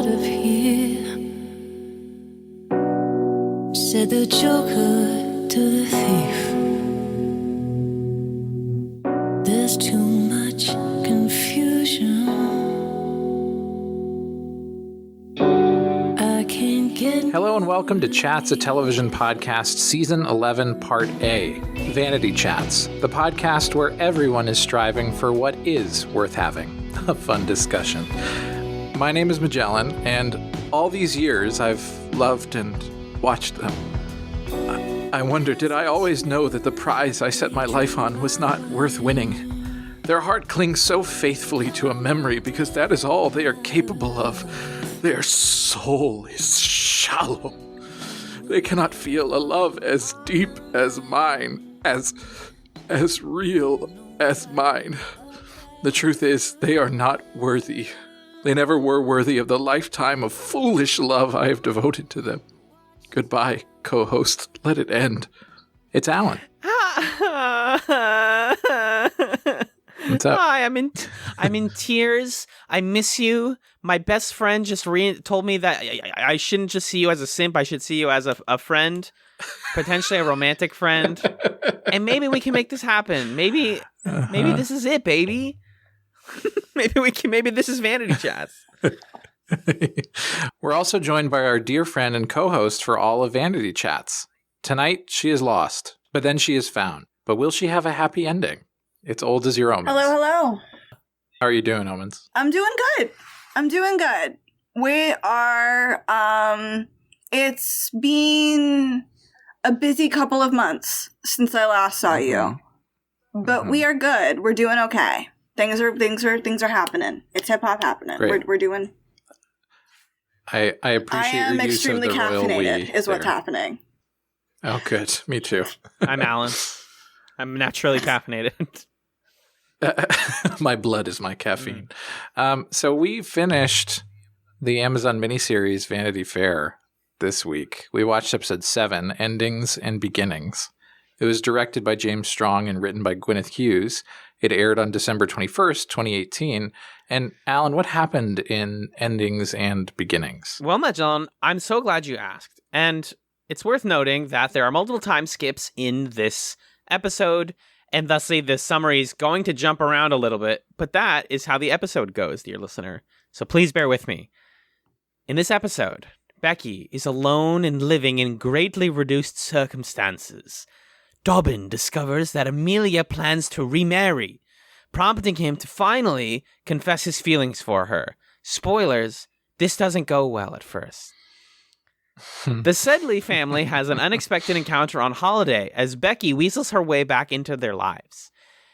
of here, said the joker to the thief. There's too much confusion. I can't get... Hello and welcome to Chats, a television podcast, Season 11, Part A, VanityChatz, the podcast where everyone is striving for what is worth having, a fun discussion. My name is Magellan, and all these years I've loved and watched them. I wonder, did I always know that the prize I set my life on was not worth winning? Their heart clings so faithfully to a memory because that is all they are capable of. Their soul is shallow. They cannot feel a love as deep as mine, as real as mine. The truth is, they are not worthy. They never were worthy of the lifetime of foolish love I have devoted to them. Goodbye, co-host. Let it end. It's Alan. What's up? Hi, I'm in tears. I miss you. My best friend just told me that I shouldn't just see you as a simp. I should see you as a friend, potentially a romantic friend. And maybe we can make this happen. Maybe this is it, baby. Maybe this is VanityChatz. We're also joined by our dear friend and co-host for all of VanityChatz. Tonight, she is lost, but then she is found. But will she have a happy ending? It's old as your Omens. Hello. How are you doing, Omens? I'm doing good. We are, it's been a busy couple of months since I last saw you. But we are good. We're doing okay. Things are happening. It's hip-hop happening. Great. We're doing... I appreciate your use of the royal we. I am extremely caffeinated is what's happening. Oh, good. Me too. I'm Alan. I'm naturally caffeinated. My blood is my caffeine. So we finished the Amazon miniseries Vanity Fair this week. We watched episode 7, Endings and Beginnings. It was directed by James Strong and written by Gwyneth Hughes. It aired on December 21st, 2018. And Alan, what happened in Endings and Beginnings? Well, Magellan, I'm so glad you asked. And it's worth noting that there are multiple time skips in this episode, and thusly the summary is going to jump around a little bit, but that is how the episode goes, dear listener. So please bear with me. In this episode, Becky is alone and living in greatly reduced circumstances. Dobbin discovers that Amelia plans to remarry, prompting him to finally confess his feelings for her. Spoilers, this doesn't go well at first. The Sedley family has an unexpected encounter on holiday as Becky weasels her way back into their lives.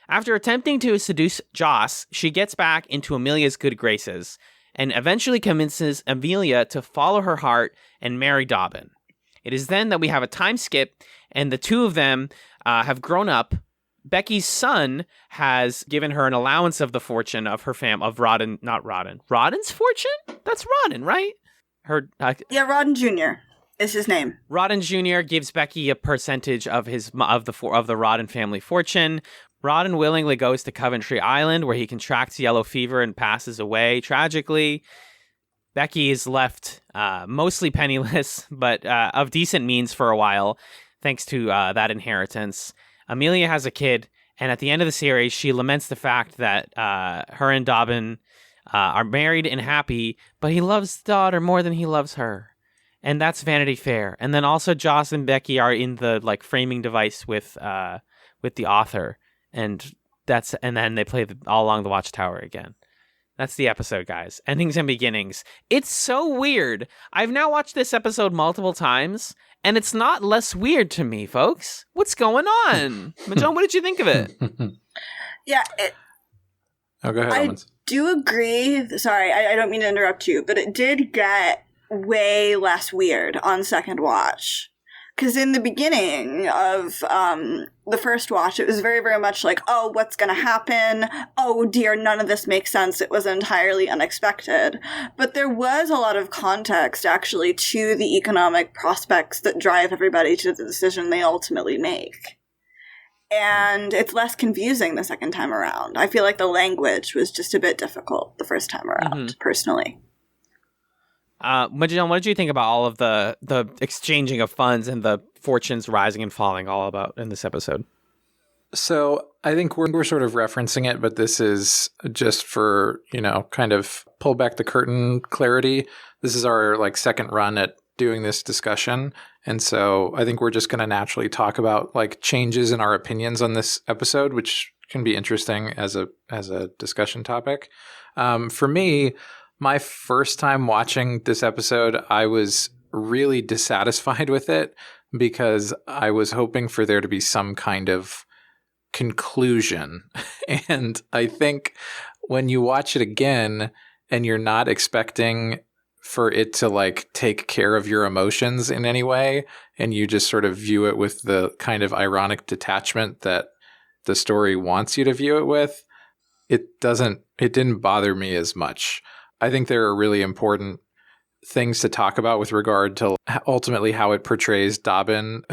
After attempting to seduce Joss, she gets back into Amelia's good graces and eventually convinces Amelia to follow her heart and marry Dobbin. It is then that we have a time skip, and the two of them have grown up. Becky's son has given her an allowance of the fortune of her Rodden's fortune? That's Rodden, right? Rodden Jr. is his name. Rodden Jr. gives Becky a percentage of the Rodden family fortune. Rodden willingly goes to Coventry Island, where he contracts yellow fever and passes away tragically. Becky is left mostly penniless, but of decent means for a while, thanks to that inheritance. Amelia has a kid, and at the end of the series, she laments the fact that her and Dobbin are married and happy, but he loves the daughter more than he loves her. And that's Vanity Fair. And then also Joss and Becky are in the framing device with the author, and then they play all along the Watchtower again. That's the episode, guys. Endings and Beginnings. It's so weird. I've now watched this episode multiple times, and it's not less weird to me, folks. What's going on? Magellan, what did you think of it? Yeah. Go ahead, Omens. I do agree. Sorry, I don't mean to interrupt you, but it did get way less weird on second watch. Because in the beginning of the first watch, it was very, very much like, oh, what's going to happen? Oh, dear, none of this makes sense. It was entirely unexpected. But there was a lot of context, actually, to the economic prospects that drive everybody to the decision they ultimately make. And it's less confusing the second time around. I feel like the language was just a bit difficult the first time around, personally. Magellan, what did you think about all of the exchanging of funds and the fortunes rising and falling all about in this episode? So I think we're sort of referencing it, but this is just for, kind of pull back the curtain clarity. This is our second run at doing this discussion. And so I think we're just going to naturally talk about changes in our opinions on this episode, which can be interesting as a discussion topic. For me, my first time watching this episode, I was really dissatisfied with it because I was hoping for there to be some kind of conclusion. And I think when you watch it again and you're not expecting for it to take care of your emotions in any way, and you just sort of view it with the kind of ironic detachment that the story wants you to view it with, it didn't bother me as much. I think there are really important things to talk about with regard to ultimately how it portrays Dobbin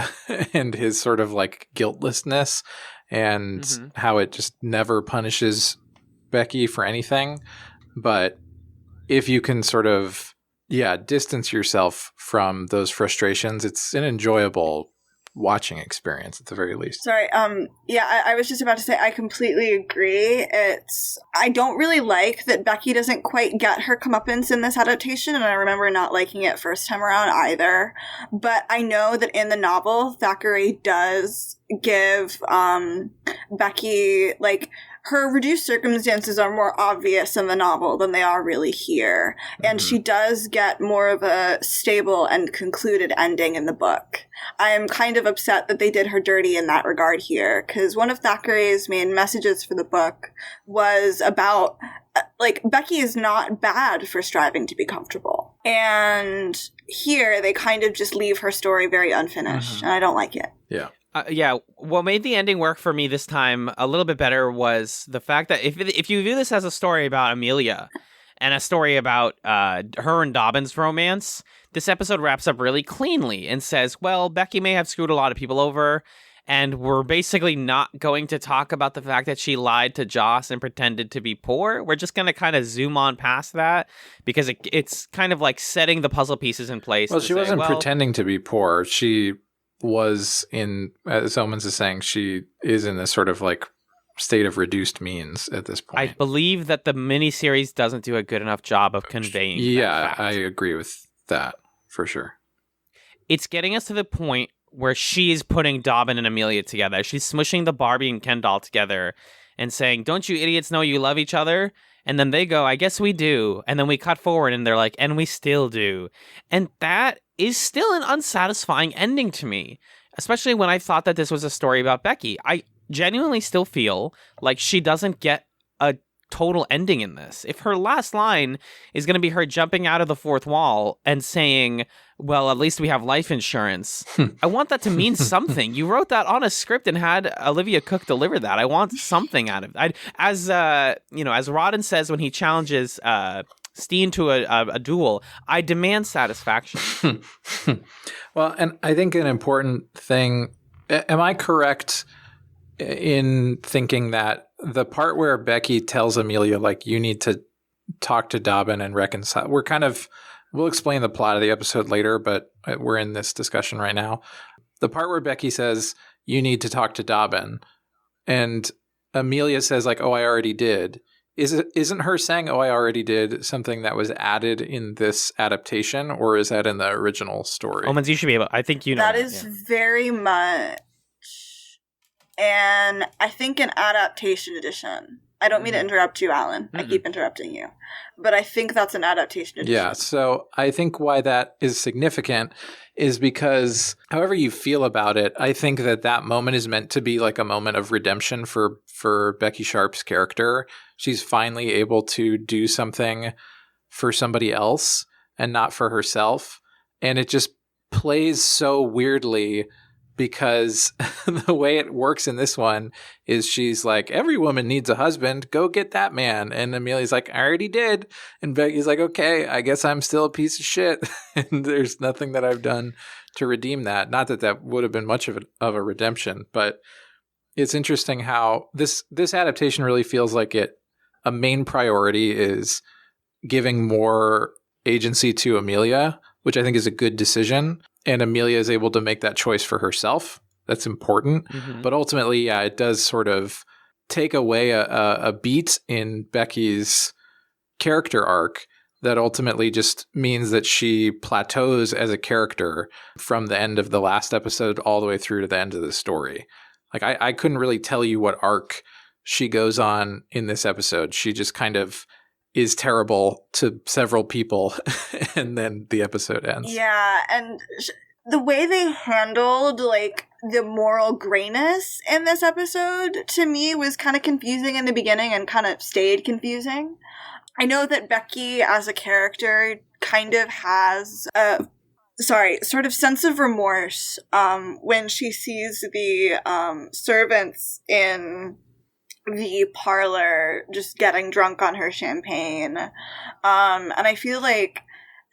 and his sort of guiltlessness, and how it just never punishes Becky for anything. But if you can sort of, distance yourself from those frustrations, it's an enjoyable watching experience at the very least. Sorry. I was just about to say I completely agree. I don't really like that Becky doesn't quite get her comeuppance in this adaptation, and I remember not liking it first time around either. But I know that in the novel, Thackeray does give Becky her reduced circumstances are more obvious in the novel than they are really here. And she does get more of a stable and concluded ending in the book. I'm kind of upset that they did her dirty in that regard here, because one of Thackeray's main messages for the book was about, Becky is not bad for striving to be comfortable. And here, they kind of just leave her story very unfinished, and I don't like it. Yeah. What made the ending work for me this time a little bit better was the fact that if you view this as a story about Amelia and a story about her and Dobbin's romance, this episode wraps up really cleanly and says, well, Becky may have screwed a lot of people over, and we're basically not going to talk about the fact that she lied to Joss and pretended to be poor. We're just going to kind of zoom on past that because it's kind of setting the puzzle pieces in place. Well, she wasn't pretending to be poor. She was in, as Omens is saying, she is in this sort of state of reduced means at this point. I believe that the miniseries doesn't do a good enough job of conveying that fact. I agree with that for sure. It's getting us to the point where she's putting Dobbin and Amelia together. She's smushing the Barbie and Ken doll together and saying, don't you idiots know you love each other? And then they go, I guess we do. And then we cut forward and they're like, and we still do. And that is still an unsatisfying ending to me, especially when I thought that this was a story about Becky. I genuinely still feel like she doesn't get a total ending in this. If her last line is going to be her jumping out of the fourth wall and saying, well, at least we have life insurance, I want that to mean something. You wrote that on a script and had Olivia Cook deliver that. I want something out of it. As Rodden says when he challenges Steen to a duel, I demand satisfaction. Well, and I think an important thing, am I correct in thinking that the part where Becky tells Amelia, you need to talk to Dobbin and reconcile, we'll explain the plot of the episode later, but we're in this discussion right now. The part where Becky says, you need to talk to Dobbin, and Amelia says, oh, I already did. Isn't her saying, oh, I already did, something that was added in this adaptation, or is that in the original story? Omens, you should be able, I think you know. That is very much, and I think an adaptation edition. I don't mean to interrupt you, Alan. I keep interrupting you. But I think that's an adaptation edition. Yeah, so I think why that is significant is because however you feel about it, I think that moment is meant to be a moment of redemption for Becky Sharp's character. She's finally able to do something for somebody else and not for herself. And it just plays so weirdly because the way it works in this one is she's like, every woman needs a husband. Go get that man. And Amelia's like, I already did. And Becky's like, okay, I guess I'm still a piece of shit. And there's nothing that I've done to redeem that. Not that that would have been much of a redemption, but it's interesting how this adaptation really feels like a main priority is giving more agency to Amelia, which I think is a good decision. And Amelia is able to make that choice for herself. That's important. Mhm. But ultimately, yeah, it does sort of take away a beat in Becky's character arc that ultimately just means that she plateaus as a character from the end of the last episode all the way through to the end of the story. Like, I couldn't really tell you what arc she goes on in this episode. She just kind of is terrible to several people, and then the episode ends. Yeah, and the way they handled, like, the moral grayness in this episode, to me, was kind of confusing in the beginning and kind of stayed confusing. I know that Becky, as a character, kind of has a sort of sense of remorse when she sees the servants in the parlor just getting drunk on her champagne. And I feel like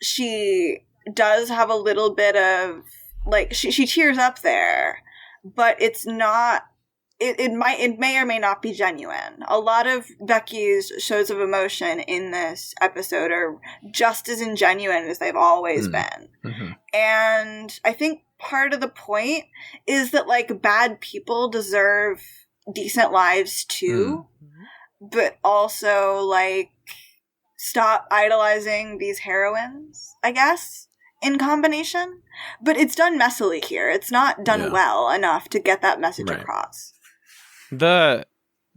she does have a little bit of, like, she tears up there, but it's not, it may or may not be genuine. A lot of Becky's shows of emotion in this episode are just as ingenuine as they've always been. Mm-hmm. And I think part of the point is that, like, bad people deserve decent lives too, but also, like, stop idolizing these heroines, I guess, in combination. But it's done messily here. It's not done well enough to get that message across. The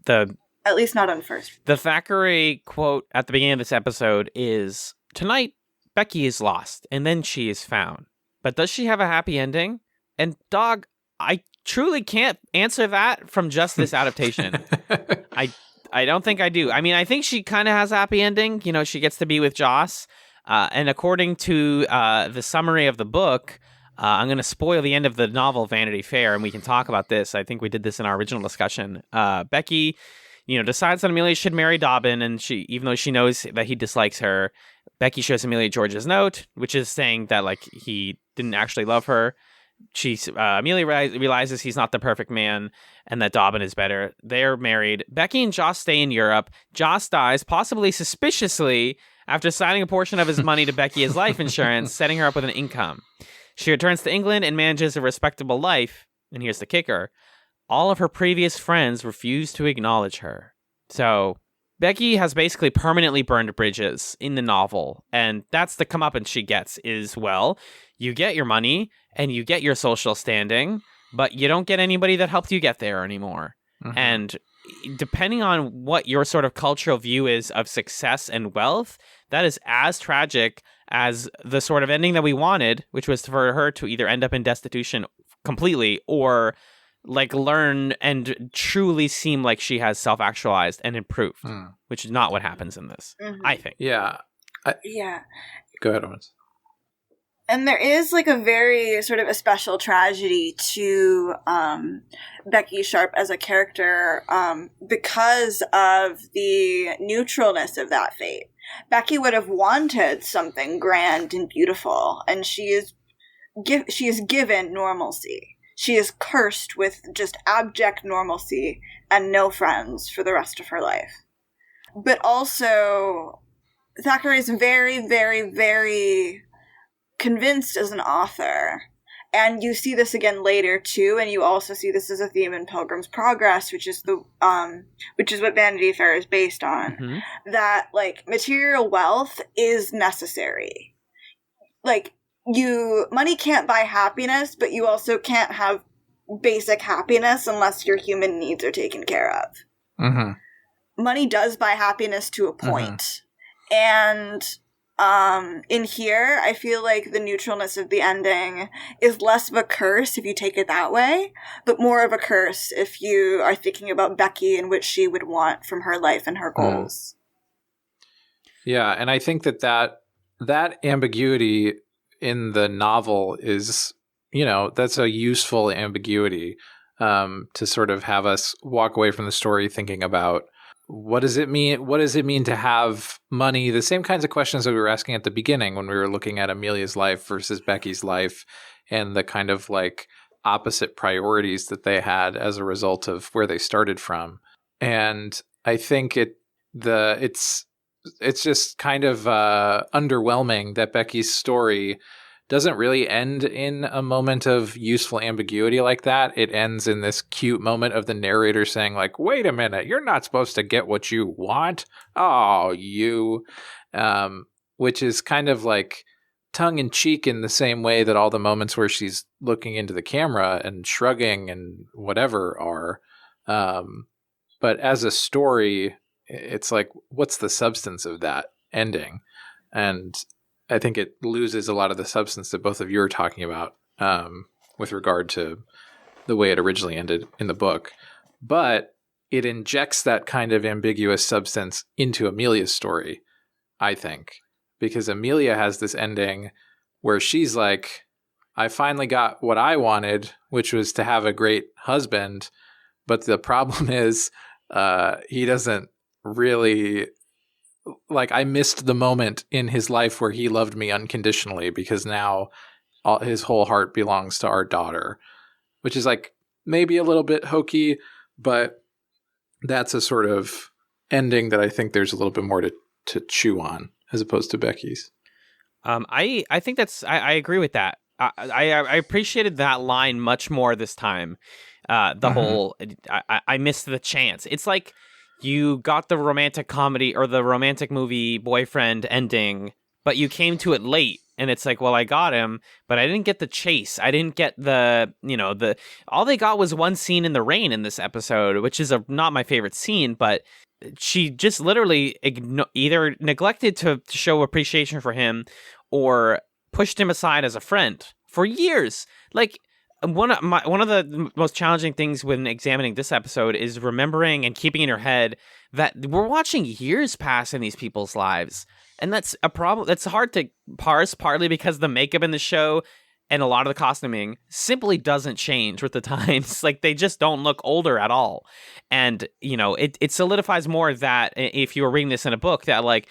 At least not on first. The Thackeray quote at the beginning of this episode is, "Tonight, Becky is lost, and then she is found. But does she have a happy ending?" And dog, I truly can't answer that from just this adaptation. I don't think I do. I mean, I think she kind of has a happy ending. You know, she gets to be with Joss. And according to the summary of the book, I'm going to spoil the end of the novel Vanity Fair, and we can talk about this. I think we did this in our original discussion. Becky, decides that Amelia should marry Dobbin, and she, even though she knows that he dislikes her, Becky shows Amelia George's note, which is saying that, like, he didn't actually love her. Amelia realizes he's not the perfect man and that Dobbin is better. They're married. Becky and Joss stay in Europe. Joss dies, possibly suspiciously, after signing a portion of his money to Becky as life insurance, setting her up with an income. She returns to England and manages a respectable life. And here's the kicker. All of her previous friends refuse to acknowledge her. So Becky has basically permanently burned bridges in the novel. And that's the comeuppance she gets is, well, you get your money and you get your social standing, but you don't get anybody that helped you get there anymore. Mm-hmm. And depending on what your sort of cultural view is of success and wealth, that is as tragic as the sort of ending that we wanted, which was for her to either end up in destitution completely or, like, learn and truly seem like she has self-actualized and improved, which is not what happens in this, I think. Yeah. Yeah. Go ahead, Owens. And there is, like, a very sort of a special tragedy to Becky Sharp as a character because of the neutralness of that fate. Becky would have wanted something grand and beautiful, and she is given normalcy. She is cursed with just abject normalcy and no friends for the rest of her life. But also, Thackeray is very, very, very convinced as an author. And you see this again later too, and you also see this as a theme in Pilgrim's Progress, which is what Vanity Fair is based on. That, like, material wealth is necessary. Like, money can't buy happiness, but you also can't have basic happiness unless your human needs are taken care of. Money does buy happiness to a point. And in here, I feel like the neutralness of the ending is less of a curse if you take it that way, but more of a curse if you are thinking about Becky and what she would want from her life and her goals. Yeah, and I think that ambiguity in the novel is, that's a useful ambiguity to sort of have us walk away from the story thinking about, what does it mean? What does it mean to have money? The same kinds of questions that we were asking at the beginning when we were looking at Amelia's life versus Becky's life and the kind of, like, opposite priorities that they had as a result of where they started from. And I think it's it's just kind of underwhelming that Becky's story doesn't really end in a moment of useful ambiguity like that. It ends in this cute moment of the narrator saying, like, wait a minute, you're not supposed to get what you want. Oh, you. Which is kind of like tongue-in-cheek in the same way that all the moments where she's looking into the camera and shrugging and whatever are. But as a story, it's like, what's the substance of that ending? And I think it loses a lot of the substance that both of you are talking about with regard to the way it originally ended in the book. But it injects that kind of ambiguous substance into Amelia's story, I think. Because Amelia has this ending where she's like, I finally got what I wanted, which was to have a great husband. But the problem is he doesn't really... Like, I missed the moment in his life where he loved me unconditionally because now his whole heart belongs to our daughter, which is like maybe a little bit hokey, but that's a sort of ending that I think there's a little bit more to chew on as opposed to Becky's. I think I agree with that. I appreciated that line much more this time. Whole, I missed the chance. It's like, you got the romantic comedy or the romantic movie boyfriend ending, but you came to it late. And it's like, well, I got him, but I didn't get the chase. I didn't get all they got was one scene in the rain in this episode, which is not my favorite scene, but she just literally either neglected to show appreciation for him or pushed him aside as a friend for years. Like, one of the most challenging things when examining this episode is remembering and keeping in your head that we're watching years pass in these people's lives. And that's a problem. That's hard to parse, partly because the makeup in the show and a lot of the costuming simply doesn't change with the times. Like, they just don't look older at all. And, it solidifies more that if you were reading this in a book, that, like,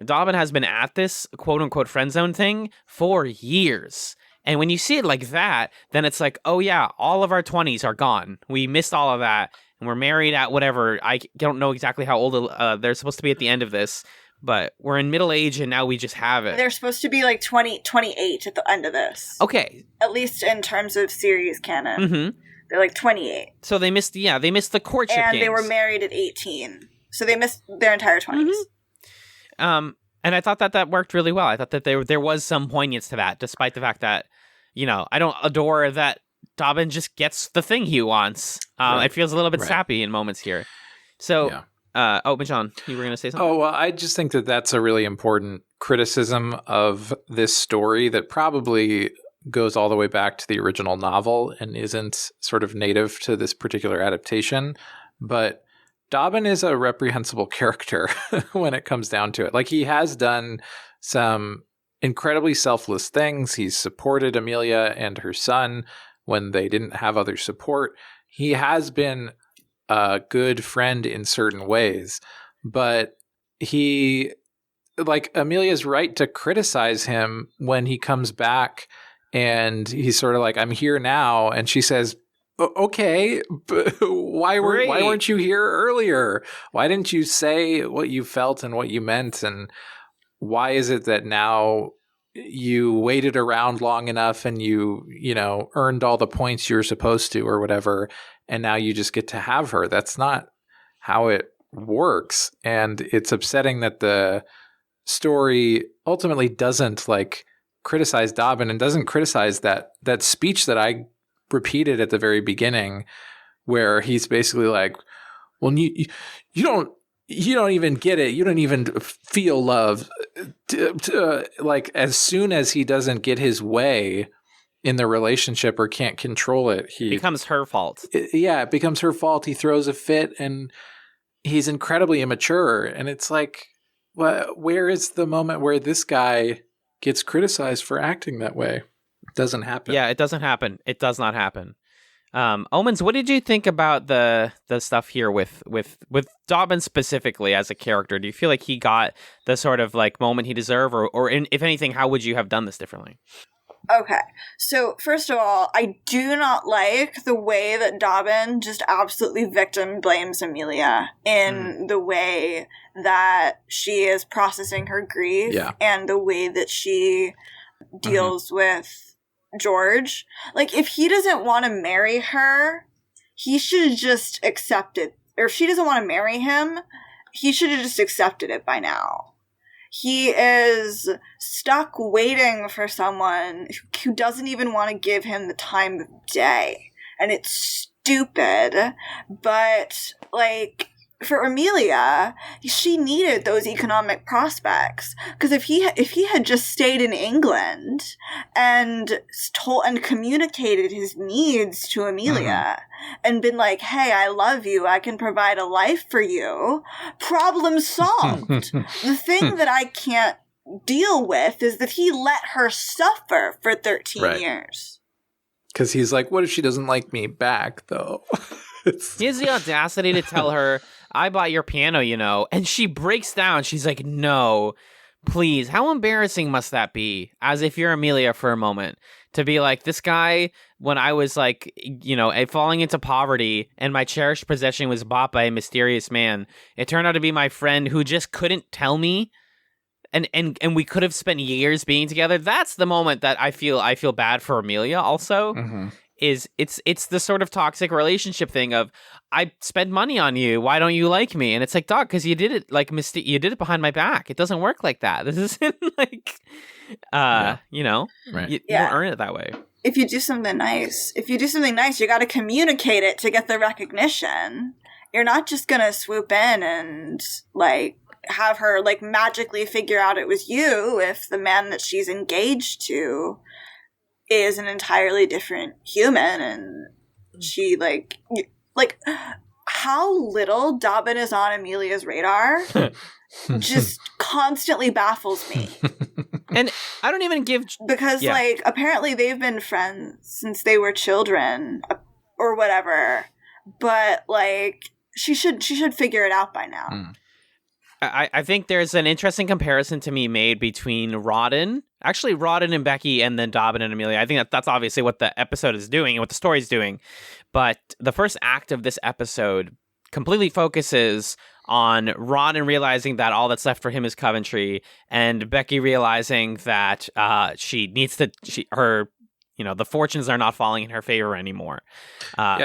Dobbin has been at this quote-unquote friend zone thing for years. And when you see it like that, then it's like, oh yeah, all of our 20s are gone. We missed all of that. And we're married at whatever. I don't know exactly how old they're supposed to be at the end of this. But we're in middle age and now we just have it. They're supposed to be like 28 at the end of this. Okay. At least in terms of series canon. Mm-hmm. They're like 28. So they missed the courtship and games. They were married at 18. So they missed their entire 20s. Mm-hmm. And I thought that worked really well. I thought that there was some poignance to that, despite the fact that, I don't adore that Dobbin just gets the thing he wants. Right. It feels a little bit sappy in moments here. So, Magellan, you were going to say something? Oh, well, I just think that that's a really important criticism of this story that probably goes all the way back to the original novel and isn't sort of native to this particular adaptation. But Dobbin is a reprehensible character when it comes down to it. Like, he has done some incredibly selfless things. He's supported Amelia and her son when they didn't have other support. He has been a good friend in certain ways, but Amelia's right to criticize him when he comes back and he's sort of like, I'm here now. And she says, okay, but why weren't you here earlier? Why didn't you say what you felt and what you meant? And why is it that now you waited around long enough and you earned all the points you're supposed to or whatever, and now you just get to have her? That's not how it works. And it's upsetting that the story ultimately doesn't criticize Dobbin and doesn't criticize that speech that I repeated at the very beginning, where he's basically like, well, you don't even get it. You don't even feel love. As soon as he doesn't get his way in the relationship or can't control it, it becomes her fault. It becomes her fault. He throws a fit and he's incredibly immature. And it's like, where is the moment where this guy gets criticized for acting that way? It doesn't happen. Yeah, it doesn't happen. It does not happen. Omens, what did you think about the stuff here with Dobbin specifically as a character? Do you feel like he got the sort of moment he deserved, or if anything, how would you have done this differently? Okay, so first of all, I do not like the way that Dobbin just absolutely victim blames Amelia in the way that she is processing her grief and the way that she deals with George. Like, if he doesn't want to marry her, he should just accept it. Or if she doesn't want to marry him, he should have just accepted it by now. He is stuck waiting for someone who doesn't even want to give him the time of day. And it's stupid. But, like, for Amelia, she needed those economic prospects. Because if he had just stayed in England and communicated his needs to Amelia and been like, hey, I love you, I can provide a life for you, problem solved. The thing that I can't deal with is that he let her suffer for 13 years. Because he's like, what if she doesn't like me back, though? He has the audacity to tell her, I bought your piano, you know, and she breaks down. She's like, no, please. How embarrassing must that be? As if you're Amelia for a moment, to be like, this guy, when I was like, you know, falling into poverty and my cherished possession was bought by a mysterious man, it turned out to be my friend who just couldn't tell me. And we could have spent years being together. That's the moment that I feel bad for Amelia also. Is it's the sort of toxic relationship thing of, I spend money on you, why don't you like me? And it's like, dog, because you did it like you did it behind my back. It doesn't work like that. This isn't like you know, you don't earn it that way. If you do something nice, you got to communicate it to get the recognition. You're not just gonna swoop in and like have her like magically figure out it was you if the man that she's engaged to is an entirely different human. And she like how little Dobbin is on Amelia's radar just constantly baffles me. And I don't even give, because like apparently they've been friends since they were children or whatever, but like she should figure it out by now. I think there's an interesting comparison to me made between Rawdon and Becky, and then Dobbin and Amelia. I think that's obviously what the episode is doing and what the story's doing. But the first act of this episode completely focuses on Rawdon realizing that all that's left for him is Coventry, and Becky realizing that she needs to, the fortunes are not falling in her favor anymore.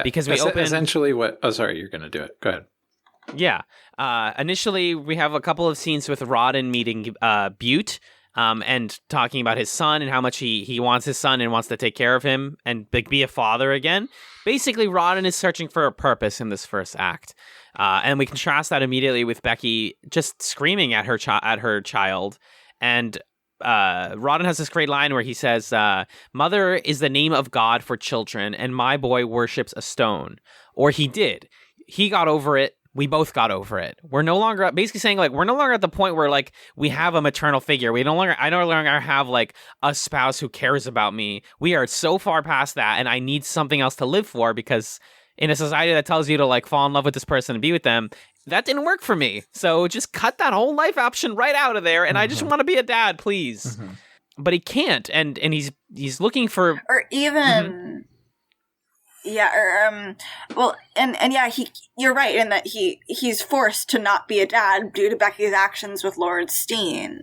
Because we open essentially what. Oh, sorry, you're going to do it. Go ahead. Yeah. Initially, we have a couple of scenes with Rawdon meeting Butte and talking about his son and how much he wants his son and wants to take care of him and be a father again. Basically, Rawdon is searching for a purpose in this first act. And we contrast that immediately with Becky just screaming at her child. And Rawdon has this great line where he says, "Mother is the name of God for children, and my boy worships a stone." Or he did. He got over it. We both got over it. We're no longer basically saying like, we're no longer at the point where like we have a maternal figure. I no longer have like a spouse who cares about me. We are so far past that. And I need something else to live for, because in a society that tells you to like fall in love with this person and be with them, that didn't work for me. So just cut that whole life option right out of there. And I just want to be a dad, please. But he can't. And he's looking for, or even, you're right in that he's forced to not be a dad due to Becky's actions with Lord Steen.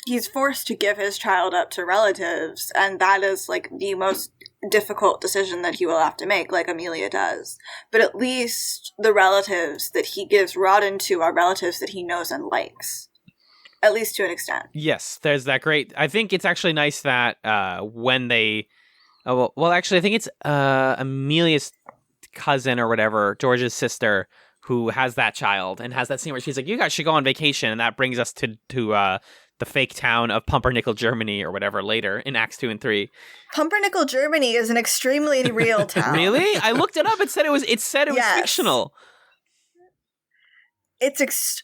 He's forced to give his child up to relatives, and that is like the most difficult decision that he will have to make, like Amelia does. But at least the relatives that he gives Rawdon to are relatives that he knows and likes. At least to an extent. Yes, there's that great. I think it's actually nice that when they. Actually, I think it's Amelia's cousin or whatever, George's sister, who has that child and has that scene where she's like, "You guys should go on vacation," and that brings us to the fake town of Pumpernickel, Germany, or whatever later in Acts 2 and 3. Pumpernickel, Germany is an extremely real town. Really? I looked it up. It said it was fictional. It's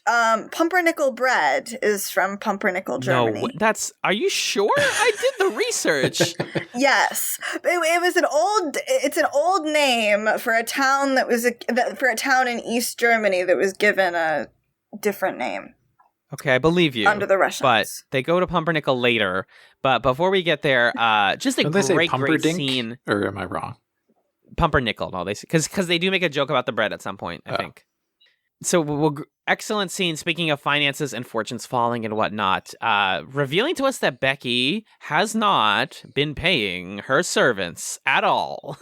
pumpernickel bread is from Pumpernickel, Germany. No, are you sure? I did the research. Yes, it was it's an old name for a town for a town in East Germany that was given a different name. Okay, I believe you. Under the Russians. But they go to Pumpernickel later. But before we get there, just a great scene. Or am I wrong? Pumpernickel, no, because they do make a joke about the bread at some point, I think. excellent scene. Speaking of finances and fortunes falling and whatnot, revealing to us that Becky has not been paying her servants at all.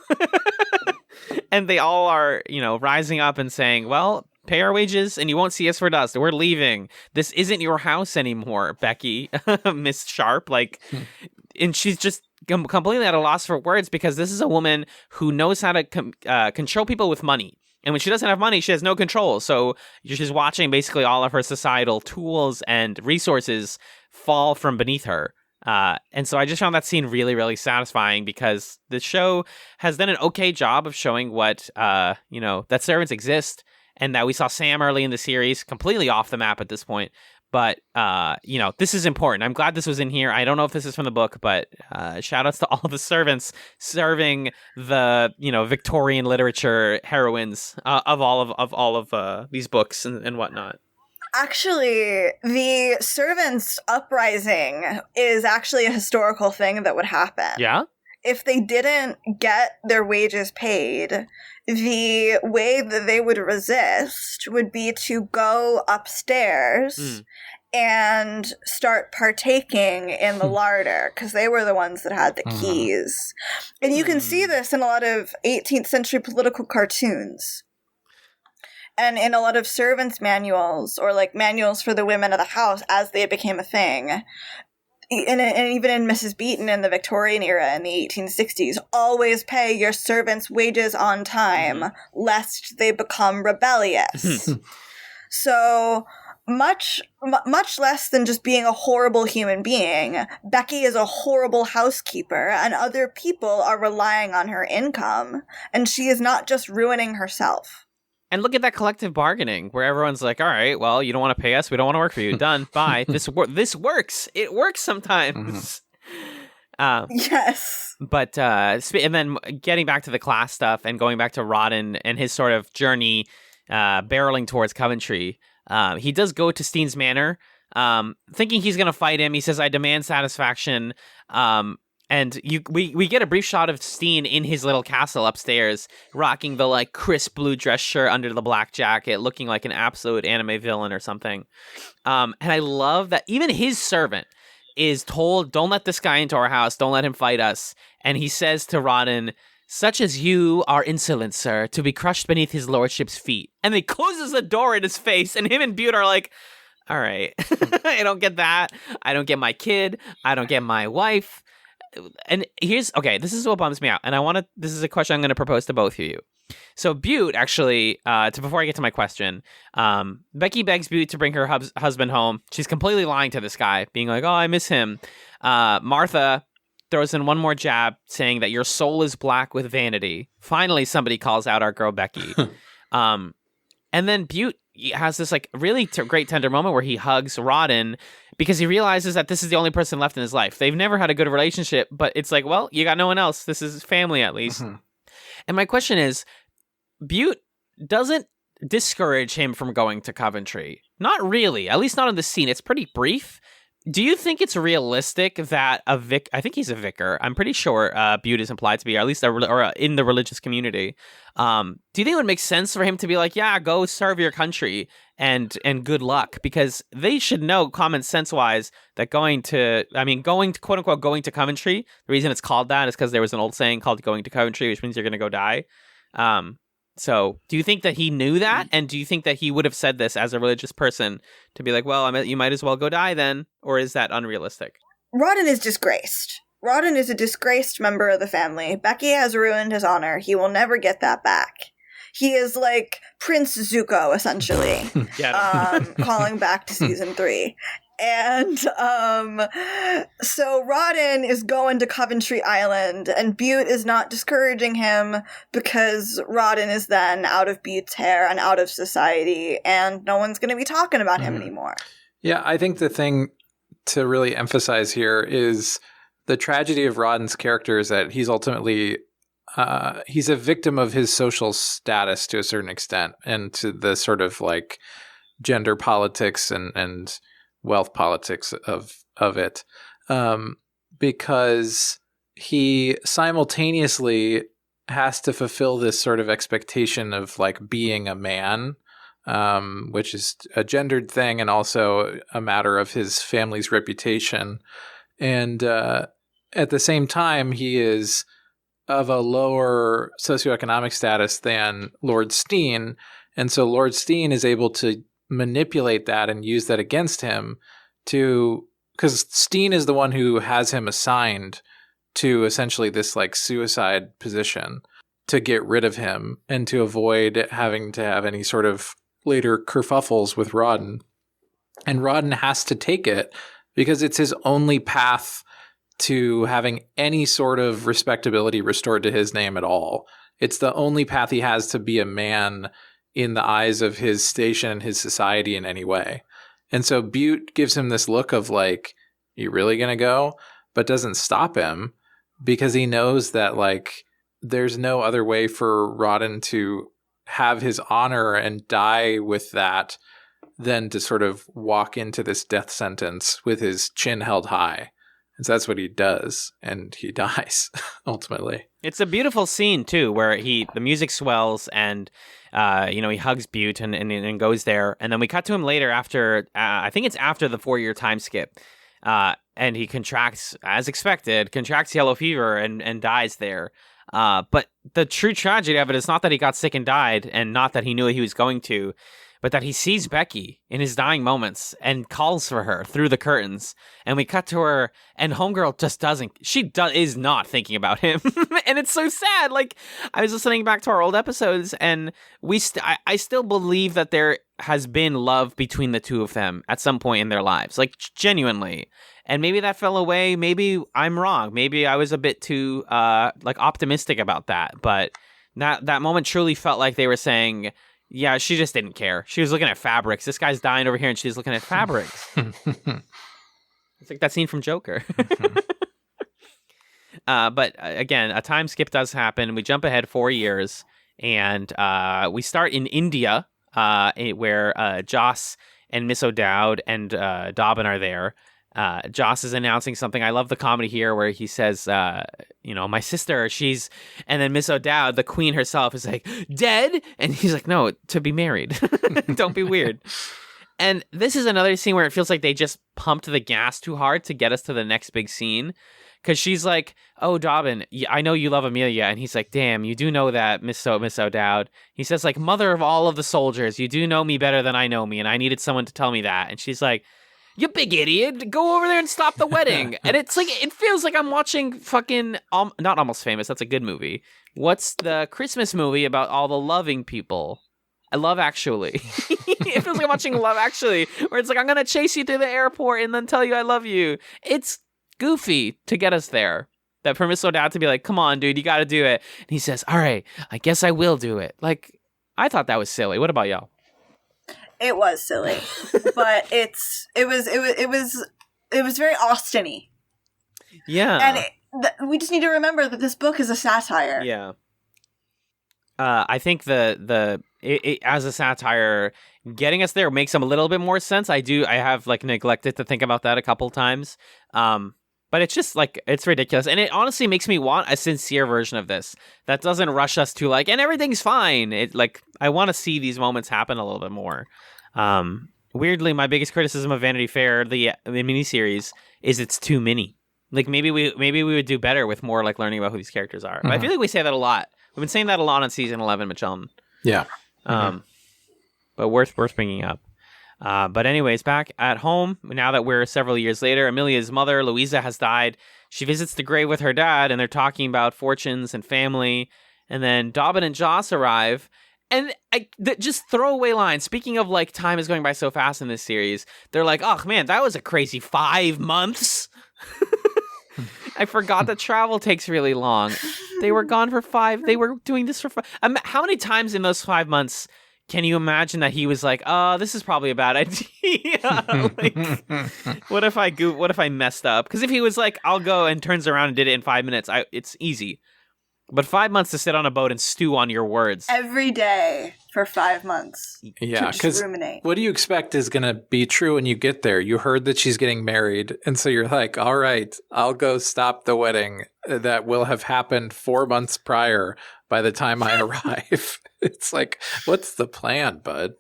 And they all are, rising up and saying, well, pay our wages and you won't see us for dust. We're leaving. This isn't your house anymore, Becky, Miss Sharp. And she's just completely at a loss for words because this is a woman who knows how to control people with money. And when she doesn't have money, she has no control. So she's watching basically all of her societal tools and resources fall from beneath her. And so I just found that scene really, really satisfying because the show has done an okay job of showing what, that servants exist and that we saw Sam early in the series, completely off the map at this point. But, this is important. I'm glad this was in here. I don't know if this is from the book, but shout outs to all the servants serving the, Victorian literature heroines of all of these books and whatnot. Actually, the servants' uprising is actually a historical thing that would happen. Yeah? If they didn't get their wages paid, the way that they would resist would be to go upstairs and start partaking in the larder, because they were the ones that had the keys. And you can see this in a lot of 18th century political cartoons. And in a lot of servants' manuals, or manuals for the women of the house as they became a thing. And even in Mrs. Beeton in the Victorian era in the 1860s, always pay your servants' wages on time, lest they become rebellious. So much less than just being a horrible human being, Becky is a horrible housekeeper, and other people are relying on her income, and she is not just ruining herself. And look at that collective bargaining where everyone's like, all right, well, you don't want to pay us. We don't want to work for you. Done. Bye. This works. It works sometimes. Yes. But, and then getting back to the class stuff and going back to Rodden and his sort of journey barreling towards Coventry, he does go to Steen's Manor, thinking he's going to fight him. He says, I demand satisfaction. And we get a brief shot of Steen in his little castle upstairs, rocking the crisp blue dress shirt under the black jacket, looking like an absolute anime villain or something. And I love that even his servant is told, don't let this guy into our house, don't let him fight us. And he says to Rodden, such as you are insolent, sir, to be crushed beneath his lordship's feet. And he closes the door in his face, and him and Butte are like, all right, I don't get that. I don't get my kid. I don't get my wife. And this is what bums me out. And this is a question I'm going to propose to both of you. So Butte, actually, before I get to my question, Becky begs Butte to bring her husband home. She's completely lying to this guy, being like, oh, I miss him. Martha throws in one more jab, saying that your soul is black with vanity. Finally, somebody calls out our girl Becky. And then Butte has this really great tender moment where he hugs Rodden because he realizes that this is the only person left in his life. They've never had a good relationship, but it's like, well, you got no one else. This is family at least. And my question is, Butte doesn't discourage him from going to Coventry. Not really, at least not in the scene. It's pretty brief. Do you think it's realistic that I think he's a vicar. I'm pretty sure Butte is implied to be, or at least in the religious community. Do you think it would make sense for him to be like, yeah, go serve your country and good luck? Because they should know common sense wise that going to quote unquote going to Coventry, the reason it's called that is because there was an old saying called going to Coventry, which means you're going to go die. So do you think that he knew that? And do you think that he would have said this as a religious person to be like, well, you might as well go die then? Or is that unrealistic? Rodden is disgraced. Rodden is a disgraced member of the family. Becky has ruined his honor. He will never get that back. He is like Prince Zuko, essentially, calling back to season 3. And so Rodden is going to Coventry Island, and Butte is not discouraging him because Rodden is then out of Butte's hair and out of society, and no one's going to be talking about him anymore. Yeah, I think the thing to really emphasize here is the tragedy of Rodden's character is that he's ultimately he's a victim of his social status to a certain extent, and to the sort of gender politics and wealth politics of it, because he simultaneously has to fulfill this sort of expectation of being a man, which is a gendered thing and also a matter of his family's reputation. And at the same time, he is of a lower socioeconomic status than Lord Steen. And so Lord Steen is able to manipulate that and use that against him because Steen is the one who has him assigned to essentially this like suicide position to get rid of him and to avoid having to have any sort of later kerfuffles with Rawdon. And Rawdon has to take it because it's his only path to having any sort of respectability restored to his name at all. It's the only path he has to be a man in the eyes of his station, his society in any way. And so Butte gives him this look of like, you really going to go? But doesn't stop him because he knows that like there's no other way for Rawdon to have his honor and die with that than to sort of walk into this death sentence with his chin held high. And so that's what he does, and he dies, ultimately. It's a beautiful scene, too, where the music swells, and, he hugs Butte and goes there. And then we cut to him later after, I think it's after the 4-year time skip. And he contracts, as expected, yellow fever and dies there. But the true tragedy of it is not that he got sick and died, and not that he knew he was going to, but that he sees Becky in his dying moments and calls for her through the curtains. And we cut to her, and Homegirl just is not thinking about him. And it's so sad. Like, I was listening back to our old episodes, and I still believe that there has been love between the two of them at some point in their lives, like genuinely. And maybe that fell away. Maybe I'm wrong. Maybe I was a bit too optimistic about that. But that moment truly felt like they were saying, yeah, she just didn't care. She was looking at fabrics. This guy's dying over here, and she's looking at fabrics. It's like that scene from Joker. But again, a time skip does happen. We jump ahead 4 years, and we start in India, where Joss and Miss O'Dowd and Dobbin are there. Joss is announcing something. I love the comedy here where he says, my sister, and then Miss O'Dowd, the queen herself, is like, dead? And he's like, no, to be married. Don't be weird. And this is another scene where it feels like they just pumped the gas too hard to get us to the next big scene. Because she's like, oh, Dobbin, I know you love Amelia. And he's like, damn, you do know that, Miss O'Dowd. He says, like, mother of all of the soldiers, you do know me better than I know me. And I needed someone to tell me that. And she's like, you big idiot, go over there and stop the wedding. And it's like, it feels like I'm watching fucking, not Almost Famous, that's a good movie. What's the Christmas movie about all the loving people? Love Actually. It feels like I'm watching Love Actually, where it's like, I'm going to chase you through the airport and then tell you I love you. It's goofy to get us there. That for Miss O'Dowd to be like, come on, dude, you got to do it. And he says, all right, I guess I will do it. Like, I thought that was silly. What about y'all? It was silly, but it was very Austin-y. Yeah, and we just need to remember that this book is a satire. Yeah, I think the as a satire, getting us there makes a little bit more sense. I have like neglected to think about that a couple times. But it's just like, it's ridiculous. And it honestly makes me want a sincere version of this that doesn't rush us to like, and everything's fine. It like, I want to see these moments happen a little bit more. Weirdly, my biggest criticism of Vanity Fair, the miniseries, is it's too mini. Like maybe we would do better with more like learning about who these characters are. But I feel like we say that a lot. We've been saying that a lot on season 11, Magellan. Yeah. But worth bringing up. But anyways, back at home, now that we're several years later, Amelia's mother, Louisa, has died. She visits the grave with her dad, and they're talking about fortunes and family. And then Dobbin and Joss arrive. And just throwaway lines. Speaking of, like, time is going by so fast in this series, they're like, oh, man, that was a crazy 5 months. I forgot that travel takes really long. They were gone for 5. They were doing this for 5. How many times in those 5 months can you imagine that he was like, oh, this is probably a bad idea? Like, what if I messed up? Because if he was like, I'll go, and turns around and did it in 5 minutes, it's easy. But 5 months to sit on a boat and stew on your words. Every day for 5 months. Yeah, because what do you expect is going to be true when you get there? You heard that she's getting married, and so you're like, all right, I'll go stop the wedding that will have happened 4 months prior by the time I arrive. It's like, what's the plan, bud?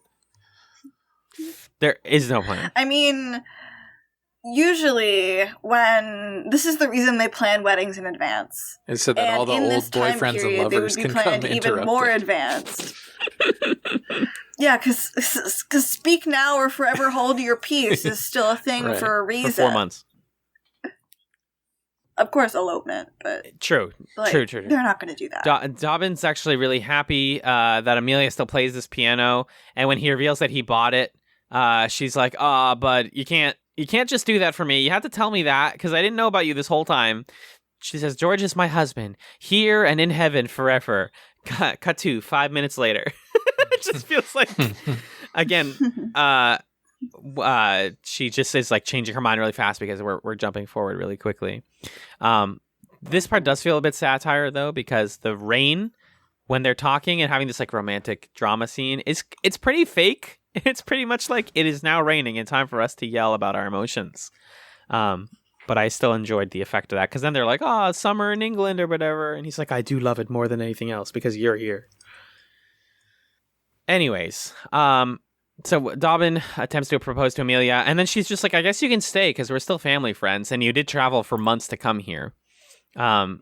There is no plan. I mean, usually when this is the reason they plan weddings in advance. And so that all the in old this time boyfriends and period, lovers they would can be come planned even interrupt more it. advanced. Yeah, because speak now or forever hold your peace is still a thing Right. for a reason. For 4 months. Of course, elopement, but True. like, True. they're not going to do that. Dobbin's actually really happy that Amelia still plays this piano, and when he reveals that he bought it, she's like, but you can't just do that for me. You have to tell me that, because I didn't know about you this whole time. She says, George is my husband, here and in heaven forever. Cut to 5 minutes later. It just feels like, again, she just is like changing her mind really fast because we're jumping forward really quickly. This part does feel a bit satire though, because the rain, when they're talking and having this like romantic drama scene, it's pretty fake. It's pretty much like it is now raining and time for us to yell about our emotions. But I still enjoyed the effect of that, because then they're like, summer in England or whatever, and he's like, I do love it more than anything else because you're here. Anyways, so Dobbin attempts to propose to Amelia, and then she's just like, I guess you can stay because we're still family friends, and you did travel for months to come here. And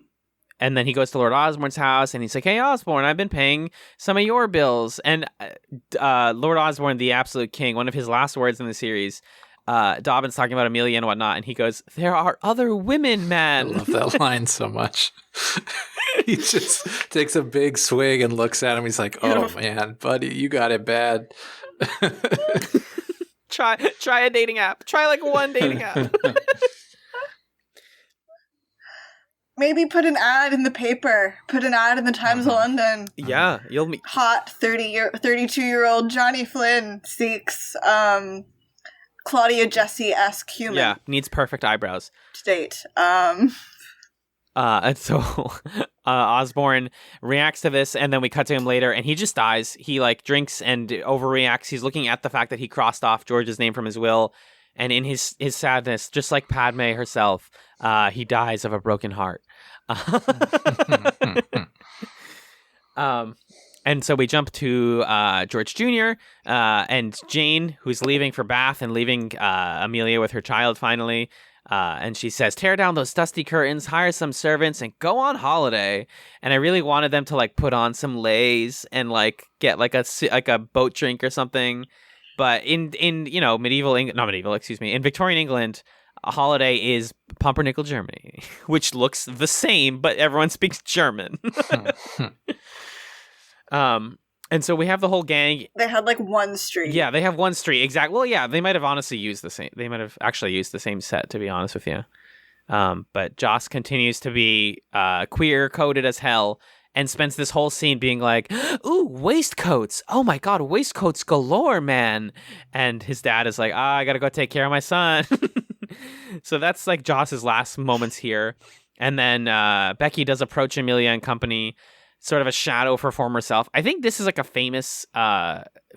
then he goes to Lord Osborne's house, and he's like, hey, Osborne, I've been paying some of your bills. And Lord Osborne, the absolute king, one of his last words in the series, Dobbin's talking about Amelia and whatnot, and he goes, there are other women, man. I love that line so much. He just takes a big swig and looks at him. He's like, oh, man, buddy, you got it bad. Try a dating app. Try like one dating app. Maybe put an ad in the paper. Put an ad in the Times of London. Yeah, you'll meet. Hot 32-year-old Johnny Flynn seeks Claudia Jessie-esque human. Yeah, needs perfect eyebrows. To date. And so Osborne reacts to this, and then we cut to him later, and he just dies. He like drinks and overreacts. He's looking at the fact that he crossed off George's name from his will, and in his sadness, just like Padme herself, he dies of a broken heart. And so we jump to George Jr. And Jane, who's leaving for Bath and leaving Amelia with her child finally. And she says, tear down those dusty curtains, hire some servants, and go on holiday. And I really wanted them to like put on some leis and like get like a boat drink or something. But in in Victorian England, a holiday is Pumpernickel, Germany, which looks the same, but everyone speaks German. And so we have the whole gang. They had like one street. Yeah, they have one street. Exactly. Well, yeah, they might have honestly used the same. They might have actually used the same set, to be honest with you. But Joss continues to be queer coded as hell and spends this whole scene being like, ooh, waistcoats. Oh my God, waistcoats galore, man. And his dad is like, I got to go take care of my son. So that's like Joss's last moments here. And then Becky does approach Amelia and company, sort of a shadow of her former self. I think this is like a famous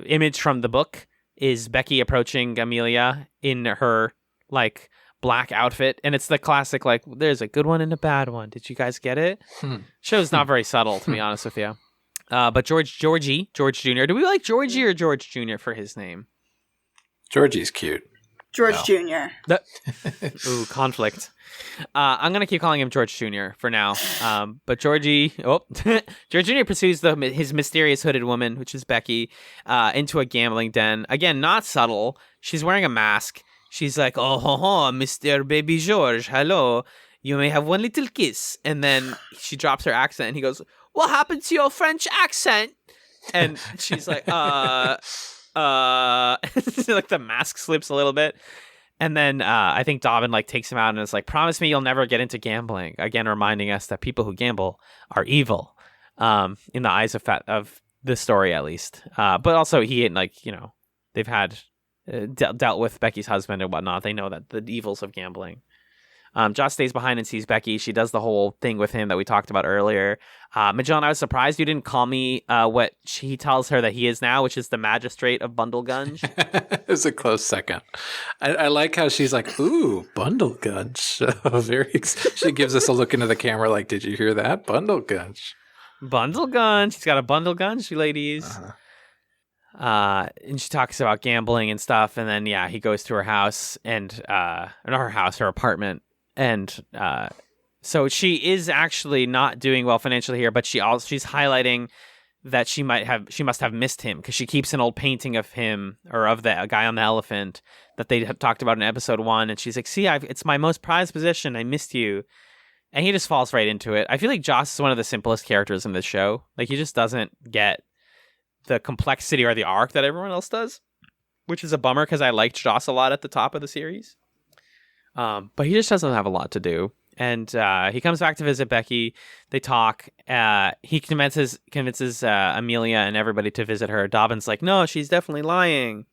image from the book, is Becky approaching Amelia in her like black outfit. And it's the classic, like, there's a good one and a bad one. Did you guys get it? Show's not very subtle, to be honest with you. But George Jr. Do we like Georgie or George Jr. for his name? Georgie's cute. George Jr. Ooh, conflict. I'm going to keep calling him George Jr. for now. But George Jr. pursues his mysterious hooded woman, which is Becky, into a gambling den. Again, not subtle. She's wearing a mask. She's like, oh, Mr. Baby George, hello. You may have one little kiss. And then she drops her accent, and he goes, what happened to your French accent? And she's like, like the mask slips a little bit. And then I think Dobbin like takes him out and is like, promise me you'll never get into gambling. Again, reminding us that people who gamble are evil, in the eyes of this story, at least. But also he, like, you know, they've had dealt with Becky's husband and whatnot. They know that the evils of gambling. Joss stays behind and sees Becky. She does the whole thing with him that we talked about earlier. Magellan, I was surprised you didn't call me what he tells her that he is now, which is the magistrate of Bundlegunge. It was a close second. I like how she's like, ooh, Bundlegunge. She gives us a look into the camera like, did you hear that? Bundlegunge. Bundlegunge. She's got a Bundlegunge, ladies. And she talks about gambling and stuff, and then he goes to her house and not her house, her apartment, and so she is actually not doing well financially here, but she's highlighting that she must have missed him because she keeps an old painting of him or of the guy on the elephant that they had talked about in episode 1, and she's like, "See, it's my most prized possession. I missed you," and he just falls right into it. I feel like Joss is one of the simplest characters in this show. Like he just doesn't get the complexity or the arc that everyone else does, which is a bummer because I liked Joss a lot at the top of the series. But he just doesn't have a lot to do. And he comes back to visit Becky. They talk. He convinces Amelia and everybody to visit her. Dobbin's like, no, she's definitely lying.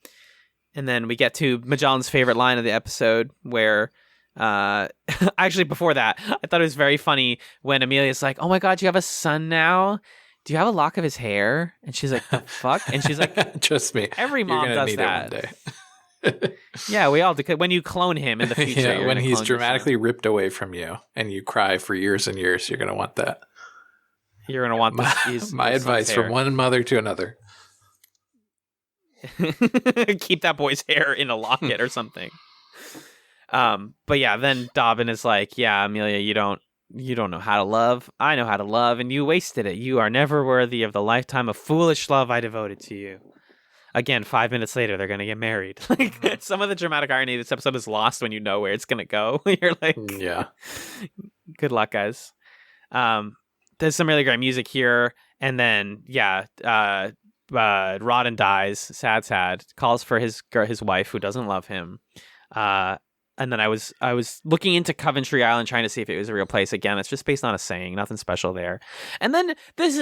And then we get to Magellan's favorite line of the episode where... actually, before that, I thought it was very funny when Amelia's like, oh my God, you have a son now? Do you have a lock of his hair? And she's like, the fuck? And she's like, trust me, every mom does need that. It one day. Yeah, we all do. When you clone him in the future, when he's dramatically ripped away from you and you cry for years and years, you're going to want that. You're going to want my advice from one mother to another. Keep that boy's hair in a locket or something. But yeah, then Dobbin is like, yeah, Amelia, you don't know how to love. I know how to love, and you wasted it. You are never worthy of the lifetime of foolish love I devoted to you. Again, 5 minutes later, they're going to get married. Like some of the dramatic irony of this episode is lost when you know where it's going to go. You're like, yeah, good luck, guys. There's some really great music here. And then, Rodden dies, sad, calls for his wife who doesn't love him. And then I was looking into Coventry Island trying to see if it was a real place. Again, it's just based on a saying, nothing special there. And then this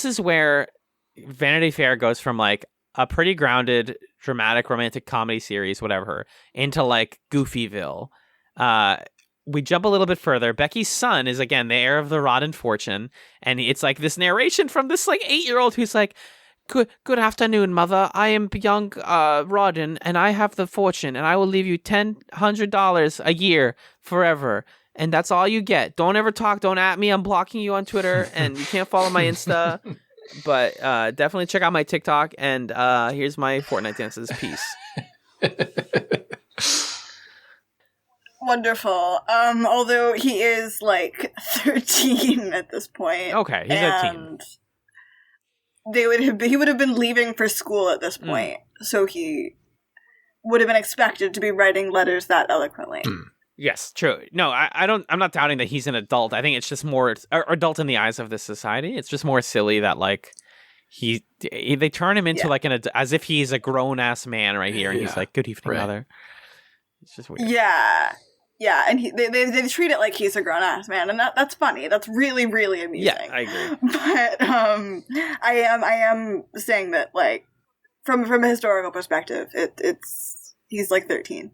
is where Vanity Fair goes from like a pretty grounded, dramatic, romantic comedy series, whatever, into like Goofyville. We jump a little bit further. Becky's son is again the heir of the Rodden fortune, and it's like this narration from this like 8-year-old who's like, Good afternoon, mother. I am young Rodden, and I have the fortune, and I will leave you $100 a year forever, and that's all you get. Don't ever talk. Don't at me. I'm blocking you on Twitter, and you can't follow my Insta, but definitely check out my TikTok, and here's my Fortnite dances. Peace. Wonderful. Although he is like 13 at this point. Okay, he's a teen. He would have been leaving for school at this point, so he would have been expected to be writing letters that eloquently. Yes, true. No, I'm not doubting that he's an adult. I think it's just more adult in the eyes of this society. It's just more silly that like they turn him into like as if he's a grown ass man right here, and he's like, "Good evening, mother." It's just weird. Yeah, and they treat it like he's a grown-ass man, and that's funny. That's really, really amusing. Yeah, I agree. But I am saying that, like, from a historical perspective, he's like 13.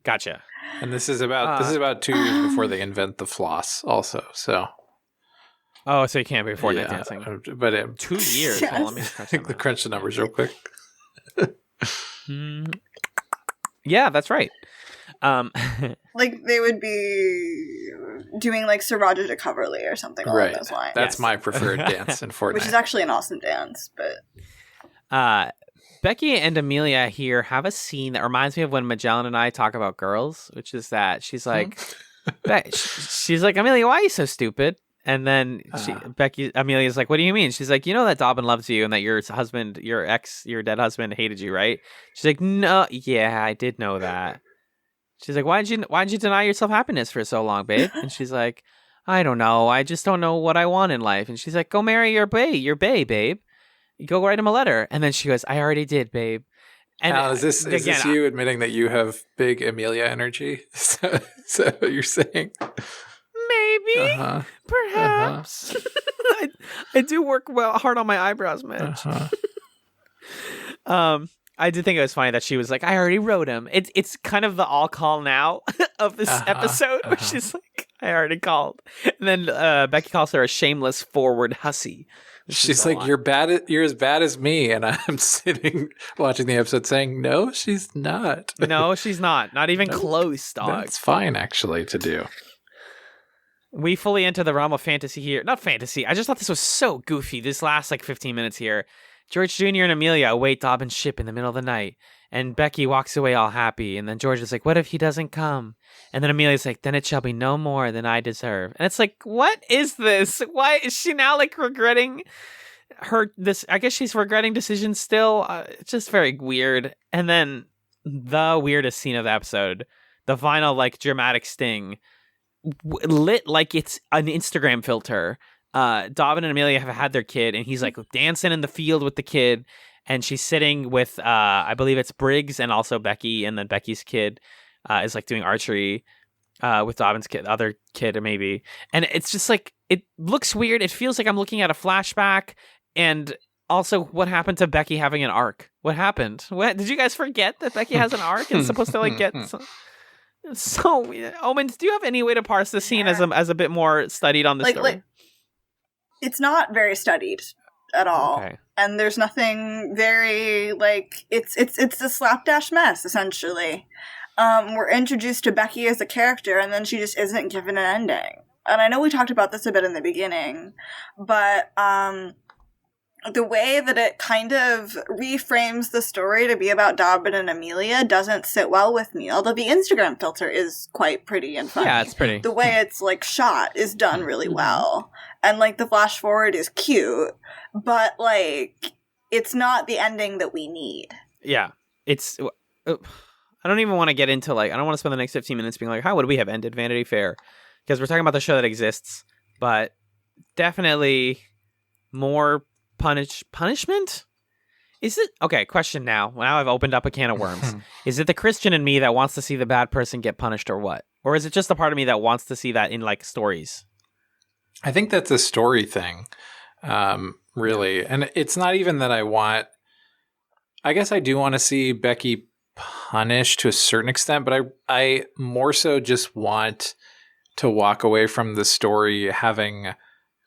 Gotcha. And this is about 2 years before they invent the floss, also. So. Oh, so you can't be Fortnite dancing. But 2 years. Yes. Well, let me crunch the numbers real quick. Yeah, that's right. Like they would be doing like Sir Roger de Coverley or something along those lines. That's my preferred dance in Fortnite. Which is actually an awesome dance, but Becky and Amelia here have a scene that reminds me of when Magellan and I talk about girls, which is that she's like she's like, Amelia, why are you so stupid? And then Amelia's like, what do you mean? She's like, you know that Dobbin loves you and that your husband, your dead husband hated you, right? She's like, no, yeah, I did know that. She's like, why did you deny yourself happiness for so long, babe? And she's like, I don't know. I just don't know what I want in life. And she's like, go marry your babe. Go write him a letter. And then she goes, I already did, babe. And Al, is this you admitting that you have big Amelia energy? Is that what you're saying? Maybe. Perhaps. I do work hard on my eyebrows, man. I did think it was funny that she was like, I already wrote him. It's kind of the all call now of this episode where she's like, I already called. And then Becky calls her a shameless forward hussy. She's like, you're as bad as me. And I'm sitting watching the episode saying, no, she's not. No, she's not. Not even close, dog. That's fine, actually, to do. We fully enter the realm of fantasy here. Not fantasy. I just thought this was so goofy. This last 15 minutes here. George Jr. and Amelia await Dobbin's ship in the middle of the night. And Becky walks away all happy. And then George is like, what if he doesn't come? And then Amelia's like, then it shall be no more than I deserve. And it's like, what is this? Why is she now like regretting I guess she's regretting decisions still. It's just very weird. And then the weirdest scene of the episode, the final like dramatic sting, lit like it's an Instagram filter. Dobbin and Amelia have had their kid, and he's like dancing in the field with the kid, and she's sitting with I believe it's Briggs and also Becky, and then Becky's kid is like doing archery with Dobbin's kid, other kid maybe. And it's just like, it looks weird. It feels like I'm looking at a flashback. And also, what happened to Becky having an arc? What happened? What did you guys forget that Becky has an arc and is supposed to like get so Omens? Do you have any way to parse the scene as a bit more studied on the story? Like, it's not very studied at all, okay. And there's nothing very like it's a slapdash mess essentially. We're introduced to Becky as a character, and then she just isn't given an ending. And I know we talked about this a bit in the beginning, but the way that it kind of reframes the story to be about Dobbin and Amelia doesn't sit well with me, although the Instagram filter is quite pretty and funny. Yeah, it's pretty. The way it's, like, shot is done really well. And, like, the flash forward is cute, but, like, it's not the ending that we need. Yeah. It's... I don't even want to get into, like... I don't want to spend the next 15 minutes being like, how would we have ended Vanity Fair? Because we're talking about the show that exists, but definitely more... punishment? Is it okay? Question now. Now I've opened up a can of worms. Is it the Christian in me that wants to see the bad person get punished, or what? Or is it just the part of me that wants to see that in like stories? I think that's a story thing, really. And it's not even that I guess I do want to see Becky punished to a certain extent, but I more so just want to walk away from the story having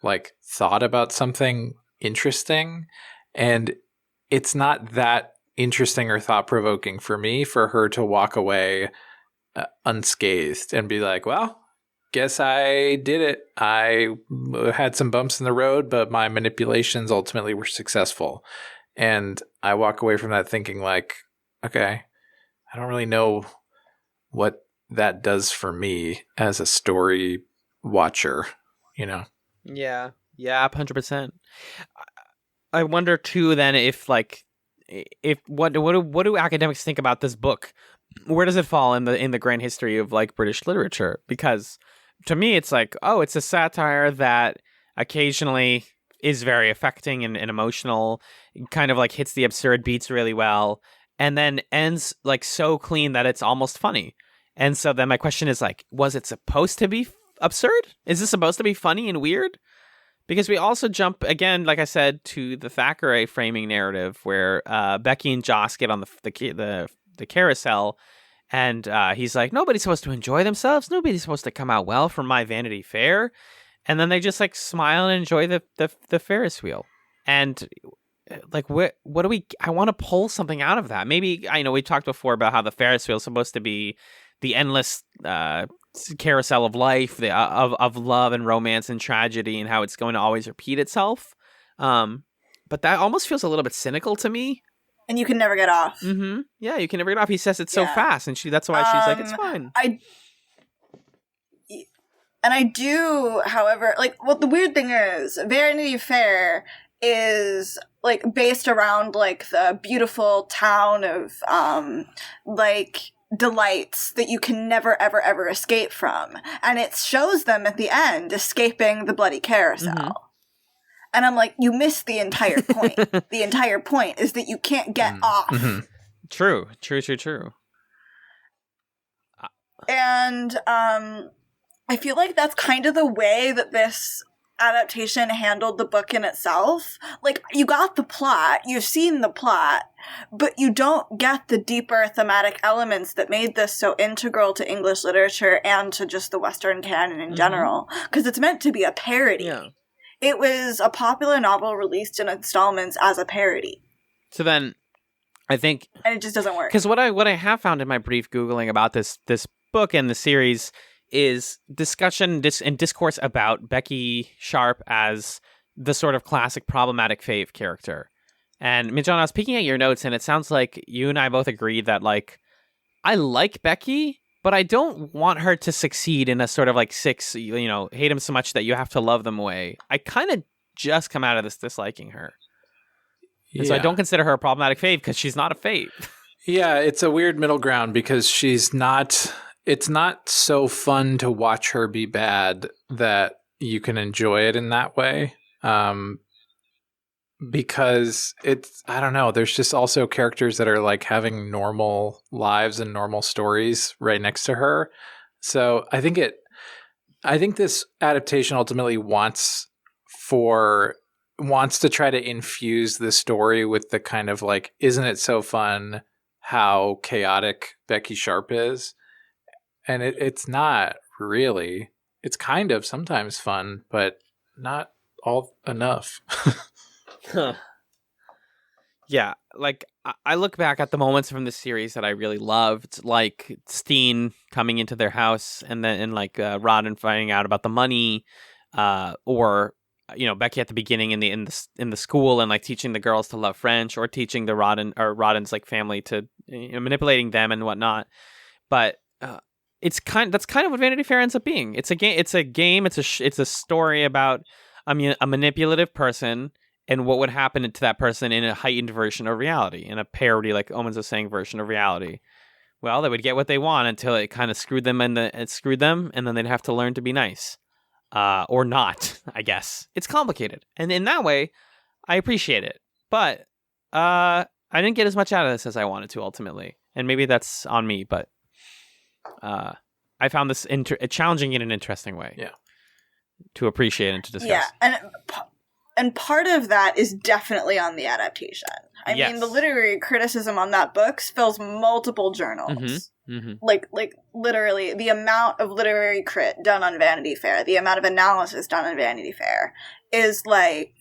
like thought about something interesting, and it's not that interesting or thought-provoking for me for her to walk away unscathed and be like, well, guess I did it. I had some bumps in the road, but my manipulations ultimately were successful. And I walk away from that thinking like, okay, I don't really know what that does for me as a story watcher, you know? Yeah, 100%. I wonder too. Then, if what do academics think about this book? Where does it fall in the grand history of like British literature? Because to me, it's like, oh, it's a satire that occasionally is very affecting and emotional, kind of like hits the absurd beats really well, and then ends like so clean that it's almost funny. And so then my question is like, was it supposed to be absurd? Is this supposed to be funny and weird? Because we also jump, again, like I said, to the Thackeray framing narrative where Becky and Joss get on the carousel, and he's like, nobody's supposed to enjoy themselves. Nobody's supposed to come out well from my Vanity Fair. And then they just like smile and enjoy the Ferris wheel. And like, what do I want to pull something out of that. Maybe, I know we talked before about how the Ferris wheel is supposed to be the endless carousel of life, of love and romance and tragedy, and how it's going to always repeat itself. But that almost feels a little bit cynical to me. And you can never get off. Mm-hmm. Yeah, you can never get off. He says it so fast, and that's why she's like, it's fine. I do, however, like, well, the weird thing is, Vanity Fair is, like, based around, like, the beautiful town of, like, delights that you can never, ever, ever escape from. And it shows them at the end escaping the bloody carousel. Mm-hmm. And I'm like, you missed the entire point. The entire point is that you can't get off. Mm-hmm. True. And, I feel like that's kind of the way that this adaptation handled the book in itself. Like, you got the plot, you've seen the plot, but you don't get the deeper thematic elements that made this so integral to English literature and to just the Western canon in general. Because it's meant to be a parody. Yeah. It was a popular novel released in installments as a parody. So then, I think... And it just doesn't work. Because what I have found in my brief Googling about this book and the series is discussion and discourse about Becky Sharp as the sort of classic problematic fave character. And Magellan, I was peeking at your notes, and it sounds like you and I both agree that, like, I like Becky, but I don't want her to succeed in a sort of like hate him so much that you have to love them way. I kind of just come out of this disliking her. And so I don't consider her a problematic fave because she's not a fave. Yeah, it's a weird middle ground because it's not so fun to watch her be bad that you can enjoy it in that way. Because I don't know, there's just also characters that are like having normal lives and normal stories right next to her. So I think this adaptation ultimately wants to try to infuse the story with the kind of like, isn't it so fun how chaotic Becky Sharp is? And it's not really. It's kind of sometimes fun, but not all enough. Yeah, like I look back at the moments from this series that I really loved, like Steen coming into their house and Rodden finding out about the money, or Becky at the beginning in the school and like teaching the girls to love French, or teaching the Rodden's like family to manipulating them and whatnot. But that's kind of what Vanity Fair ends up being. It's a game. It's a story about a manipulative person and what would happen to that person in a heightened version of reality, in a parody, like Omens was saying, version of reality. Well, they would get what they want until it kind of screwed them, and then they'd have to learn to be nice, or not. I guess it's complicated, and in that way, I appreciate it. But I didn't get as much out of this as I wanted to ultimately, and maybe that's on me. But I found this challenging in an interesting way. Yeah, to appreciate and to discuss. Yeah, and part of that is definitely on the adaptation. I mean, the literary criticism on that book spills multiple journals. Mm-hmm. Like literally, the amount of literary crit done on Vanity Fair, the amount of analysis done on Vanity Fair is like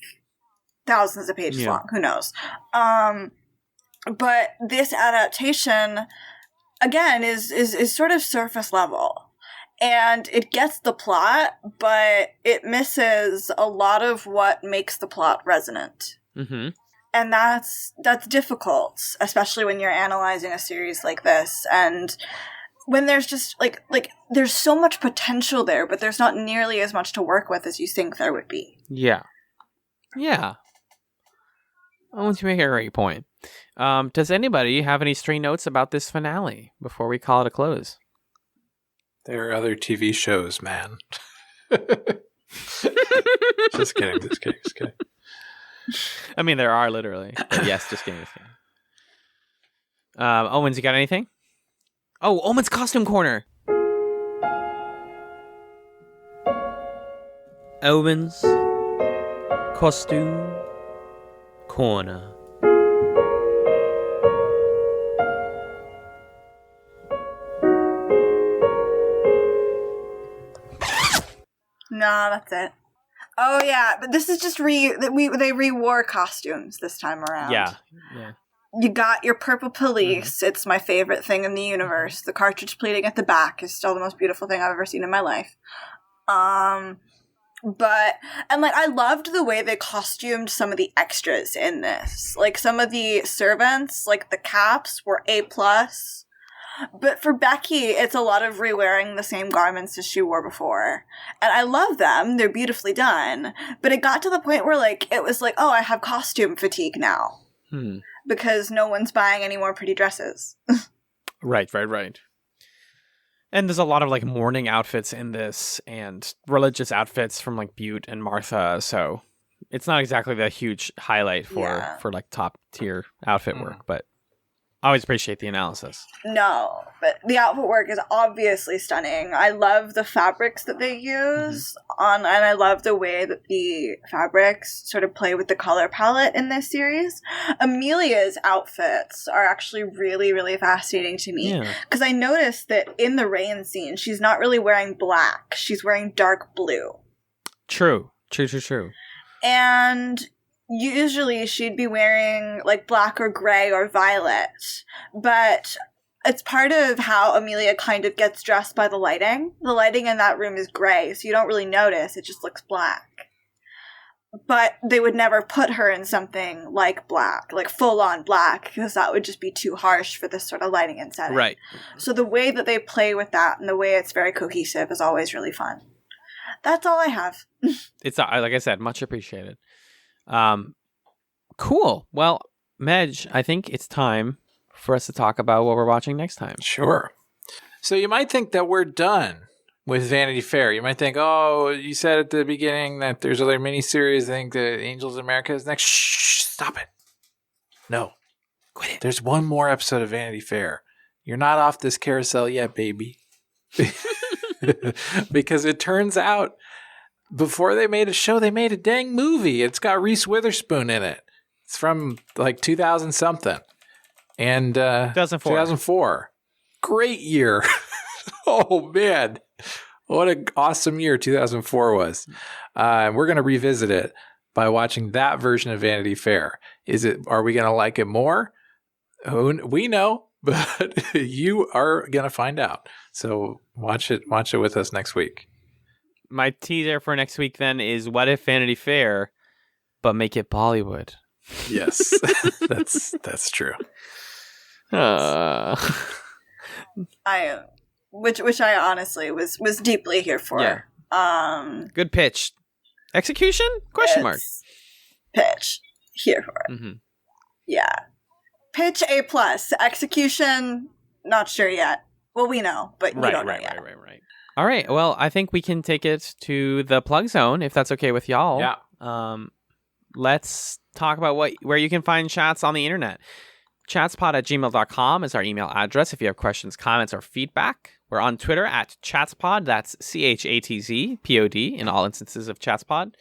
thousands of pages long. Who knows? But this adaptation, again, is sort of surface level. And it gets the plot, but it misses a lot of what makes the plot resonant. Mm-hmm. And that's difficult, especially when you're analyzing a series like this. And when there's just, like there's so much potential there, but there's not nearly as much to work with as you think there would be. Yeah. Yeah. I want to make a great point. Does anybody have any stray notes about this finale before we call it a close? There are other TV shows, man. Just kidding. I mean, there are literally. But yes, just kidding. Omens, you got anything? Oh, Omens Costume Corner. Omens Costume Corner. No, that's it. Oh yeah, but this is just they re-wore costumes this time around. Yeah. You got your purple police. Mm-hmm. It's my favorite thing in the universe. The cartridge pleating at the back is still the most beautiful thing I've ever seen in my life. I loved the way they costumed some of the extras in this. Like some of the servants, like the caps were A+. But for Becky, it's a lot of re-wearing the same garments as she wore before. And I love them. They're beautifully done. But it got to the point where, like, it was like, oh, I have costume fatigue now. Because no one's buying any more pretty dresses. Right. And there's a lot of, like, mourning outfits in this and religious outfits from, like, Butte and Martha. So it's not exactly the huge highlight for like, top-tier outfit work, but I always appreciate the analysis. No, but the outfit work is obviously stunning. I love the fabrics that they use and I love the way that the fabrics sort of play with the color palette in this series. Amelia's outfits are actually really, really fascinating to me because I noticed that in the rain scene, she's not really wearing black. She's wearing dark blue. True. And usually she'd be wearing like black or gray or violet, but it's part of how Amelia kind of gets dressed by the lighting. The lighting in that room is gray, so you don't really notice. It just looks black. but they would never put her in something like black, like full-on black, because that would just be too harsh for this sort of lighting and setting. Right. So the way that they play with that and the way it's very cohesive is always really fun. That's all I have. It's, like I said, much appreciated. Cool. Well, Medj, I think it's time for us to talk about what we're watching next time. Sure. So you might think that we're done with Vanity Fair. You might think, oh, you said at the beginning that there's other miniseries. I think the Angels of America is next. Shh, stop it. No. Quit it. There's one more episode of Vanity Fair. You're not off this carousel yet, baby. Because it turns out before they made a show, they made a dang movie. It's got Reese Witherspoon in it. It's from like 2000 something. And 2004. Great year. Oh, man. What an awesome year 2004 was. We're going to revisit it by watching that version of Vanity Fair. Are we going to like it more? We know, but you are going to find out. So watch it with us next week. My teaser for next week then is what if Vanity Fair, but make it Bollywood. Yes, that's true. Which I honestly was deeply here for. Yeah. Good pitch. Execution? Question mark. Pitch. Here for. Mm-hmm. Yeah. Pitch A+. Execution, not sure yet. Well, we know, but we don't know yet. Right. All right. Well, I think we can take it to the plug zone, if that's okay with y'all. Yeah. Let's talk about where you can find chats on the internet. Chatspod@gmail.com is our email address if you have questions, comments, or feedback. We're on Twitter @Chatspod. That's ChatZPod in all instances of Chatspod.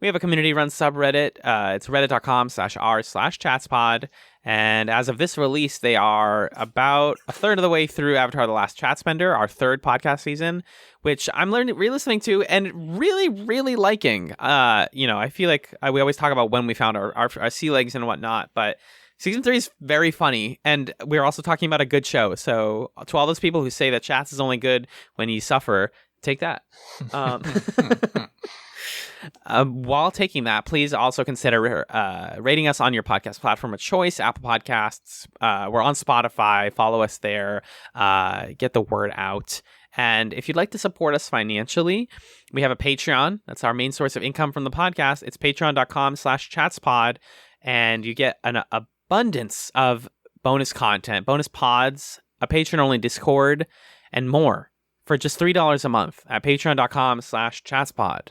We have a community-run subreddit. It's reddit.com/r/Chatspod. And as of this release, they are about a third of the way through Avatar: The Last Chatspender, our third podcast season, which I'm re-listening to and really, really liking. I feel like we always talk about when we found our sea legs and whatnot, but Season 3 is very funny, and we're also talking about a good show. So to all those people who say that Chats is only good when you suffer, take that. While taking that, please also consider rating us on your podcast platform of choice, Apple Podcasts. We're on Spotify. Follow us there. Get the word out. And if you'd like to support us financially, we have a Patreon. That's our main source of income from the podcast. It's patreon.com/chatspod. And you get an abundance of bonus content, bonus pods, a patron-only Discord, and more for just $3 a month at patreon.com/chatspod.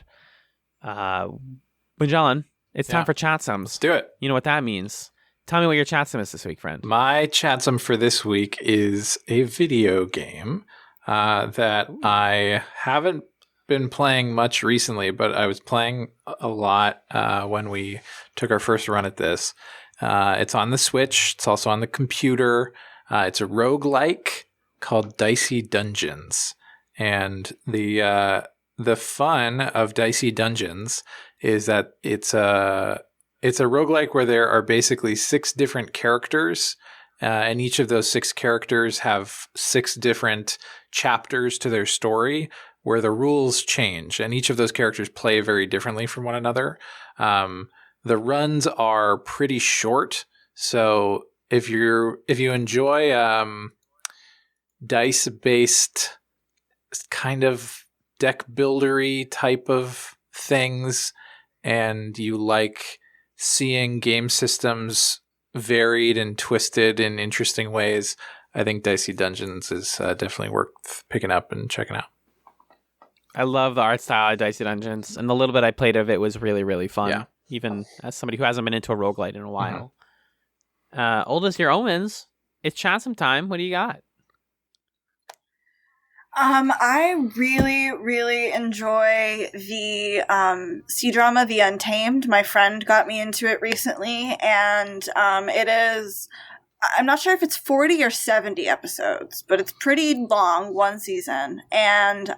Magellan, it's time for Chatsums. Let's do it. You know what that means. Tell me what your Chatsum is this week, friend. My Chatsum for this week is a video game that I haven't been playing much recently, but I was playing a lot when we took our first run at this. It's on the Switch. It's also on the computer. It's a roguelike called Dicey Dungeons. And the fun of Dicey Dungeons is that it's a roguelike where there are basically 6 different characters, and each of those 6 characters have 6 different chapters to their story where the rules change, and each of those characters play very differently from one another. The runs are pretty short, so if you enjoy dice-based kind of deck buildery type of things, and you like seeing game systems varied and twisted in interesting ways, I think Dicey Dungeons is definitely worth picking up and checking out. I love the art style of Dicey Dungeons, and the little bit I played of it was really, really fun. Yeah. Even as somebody who hasn't been into a roguelite in a while. Old as your Omens, it's Chatsum time. What do you got? I really, really enjoy the C drama The Untamed. My friend got me into it recently, and it is, I'm not sure if it's 40 or 70 episodes, but it's pretty long, one season. And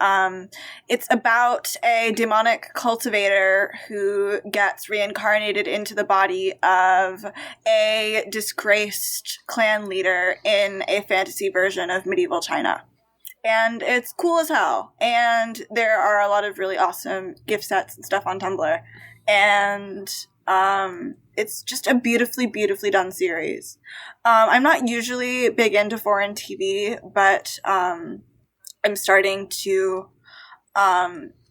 it's about a demonic cultivator who gets reincarnated into the body of a disgraced clan leader in a fantasy version of medieval China. and it's cool as hell. And there are a lot of really awesome gift sets and stuff on Tumblr. And it's just a beautifully, beautifully done series. I'm not usually big into foreign TV, but I'm starting to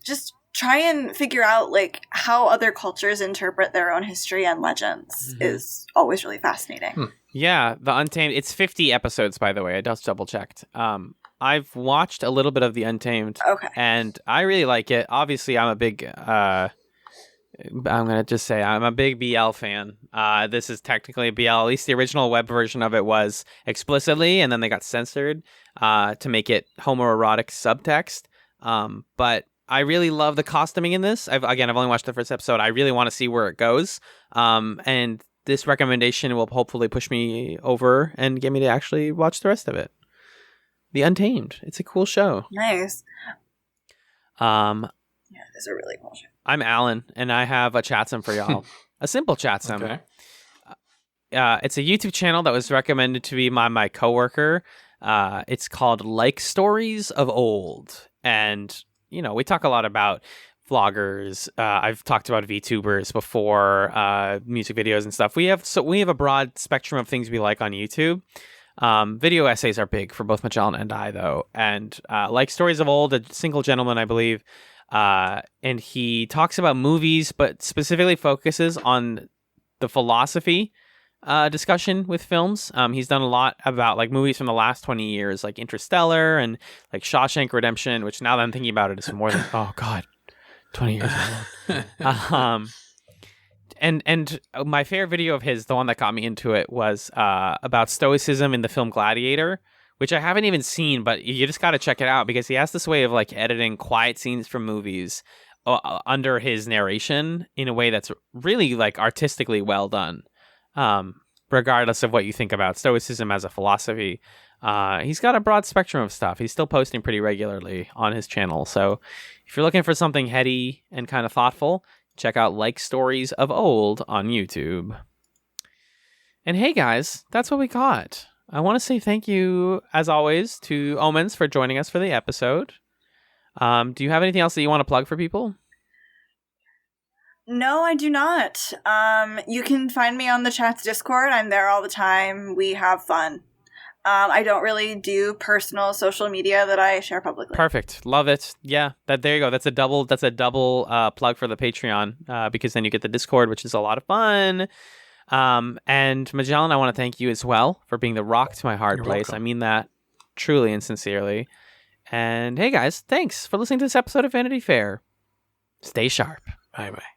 just try and figure out like how other cultures interpret their own history and legends is always really fascinating. Yeah, The Untamed. It's 50 episodes, by the way. I just double checked. I've watched a little bit of The Untamed, and I really like it. Obviously, I'm a big. I'm gonna just say I'm a big BL fan. This is technically BL. At least the original web version of it was explicitly, and then they got censored to make it homoerotic subtext. But I really love the costuming in this. I've only watched the first episode. I really want to see where it goes. And this recommendation will hopefully push me over and get me to actually watch the rest of it. The Untamed. It's a cool show. Nice. Yeah, it's a really cool show. I'm Alan, and I have a chatsum for y'all. A simple chatsum. Okay. It's a YouTube channel that was recommended to me by my coworker. It's called Like Stories of Old. And, you know, we talk a lot about vloggers. I've talked about VTubers before, music videos and stuff. We have a broad spectrum of things we like on YouTube. Video essays are big for both Magellan and I, though. And Like Stories of Old, a single gentleman, I believe, and he talks about movies, but specifically focuses on the philosophy discussion with films. He's done a lot about like movies from the last 20 years, like Interstellar and like Shawshank Redemption, which now that I'm thinking about it is more than 20 years ago. And my favorite video of his, the one that got me into it, was about Stoicism in the film Gladiator, which I haven't even seen, but you just got to check it out because he has this way of like editing quiet scenes from movies under his narration in a way that's really like artistically well done. Regardless of what you think about Stoicism as a philosophy, he's got a broad spectrum of stuff. He's still posting pretty regularly on his channel. So if you're looking for something heady and kind of thoughtful, check out Like Stories of Old on YouTube. And hey guys, that's what we got. I want to say thank you, as always, to Omens for joining us for the episode. Do you have anything else that you want to plug for people? No, I do not. You can find me on the Chat's Discord. I'm there all the time. We have fun. I don't really do personal social media that I share publicly. Perfect. Love it. Yeah, there you go. That's a double plug for the Patreon, because then you get the Discord, which is a lot of fun. And Magellan, I want to thank you as well for being the rock to my hard You're place. welcome. I mean that truly and sincerely. And hey guys, thanks for listening to this episode of Vanity Fair. Stay sharp. Bye-bye.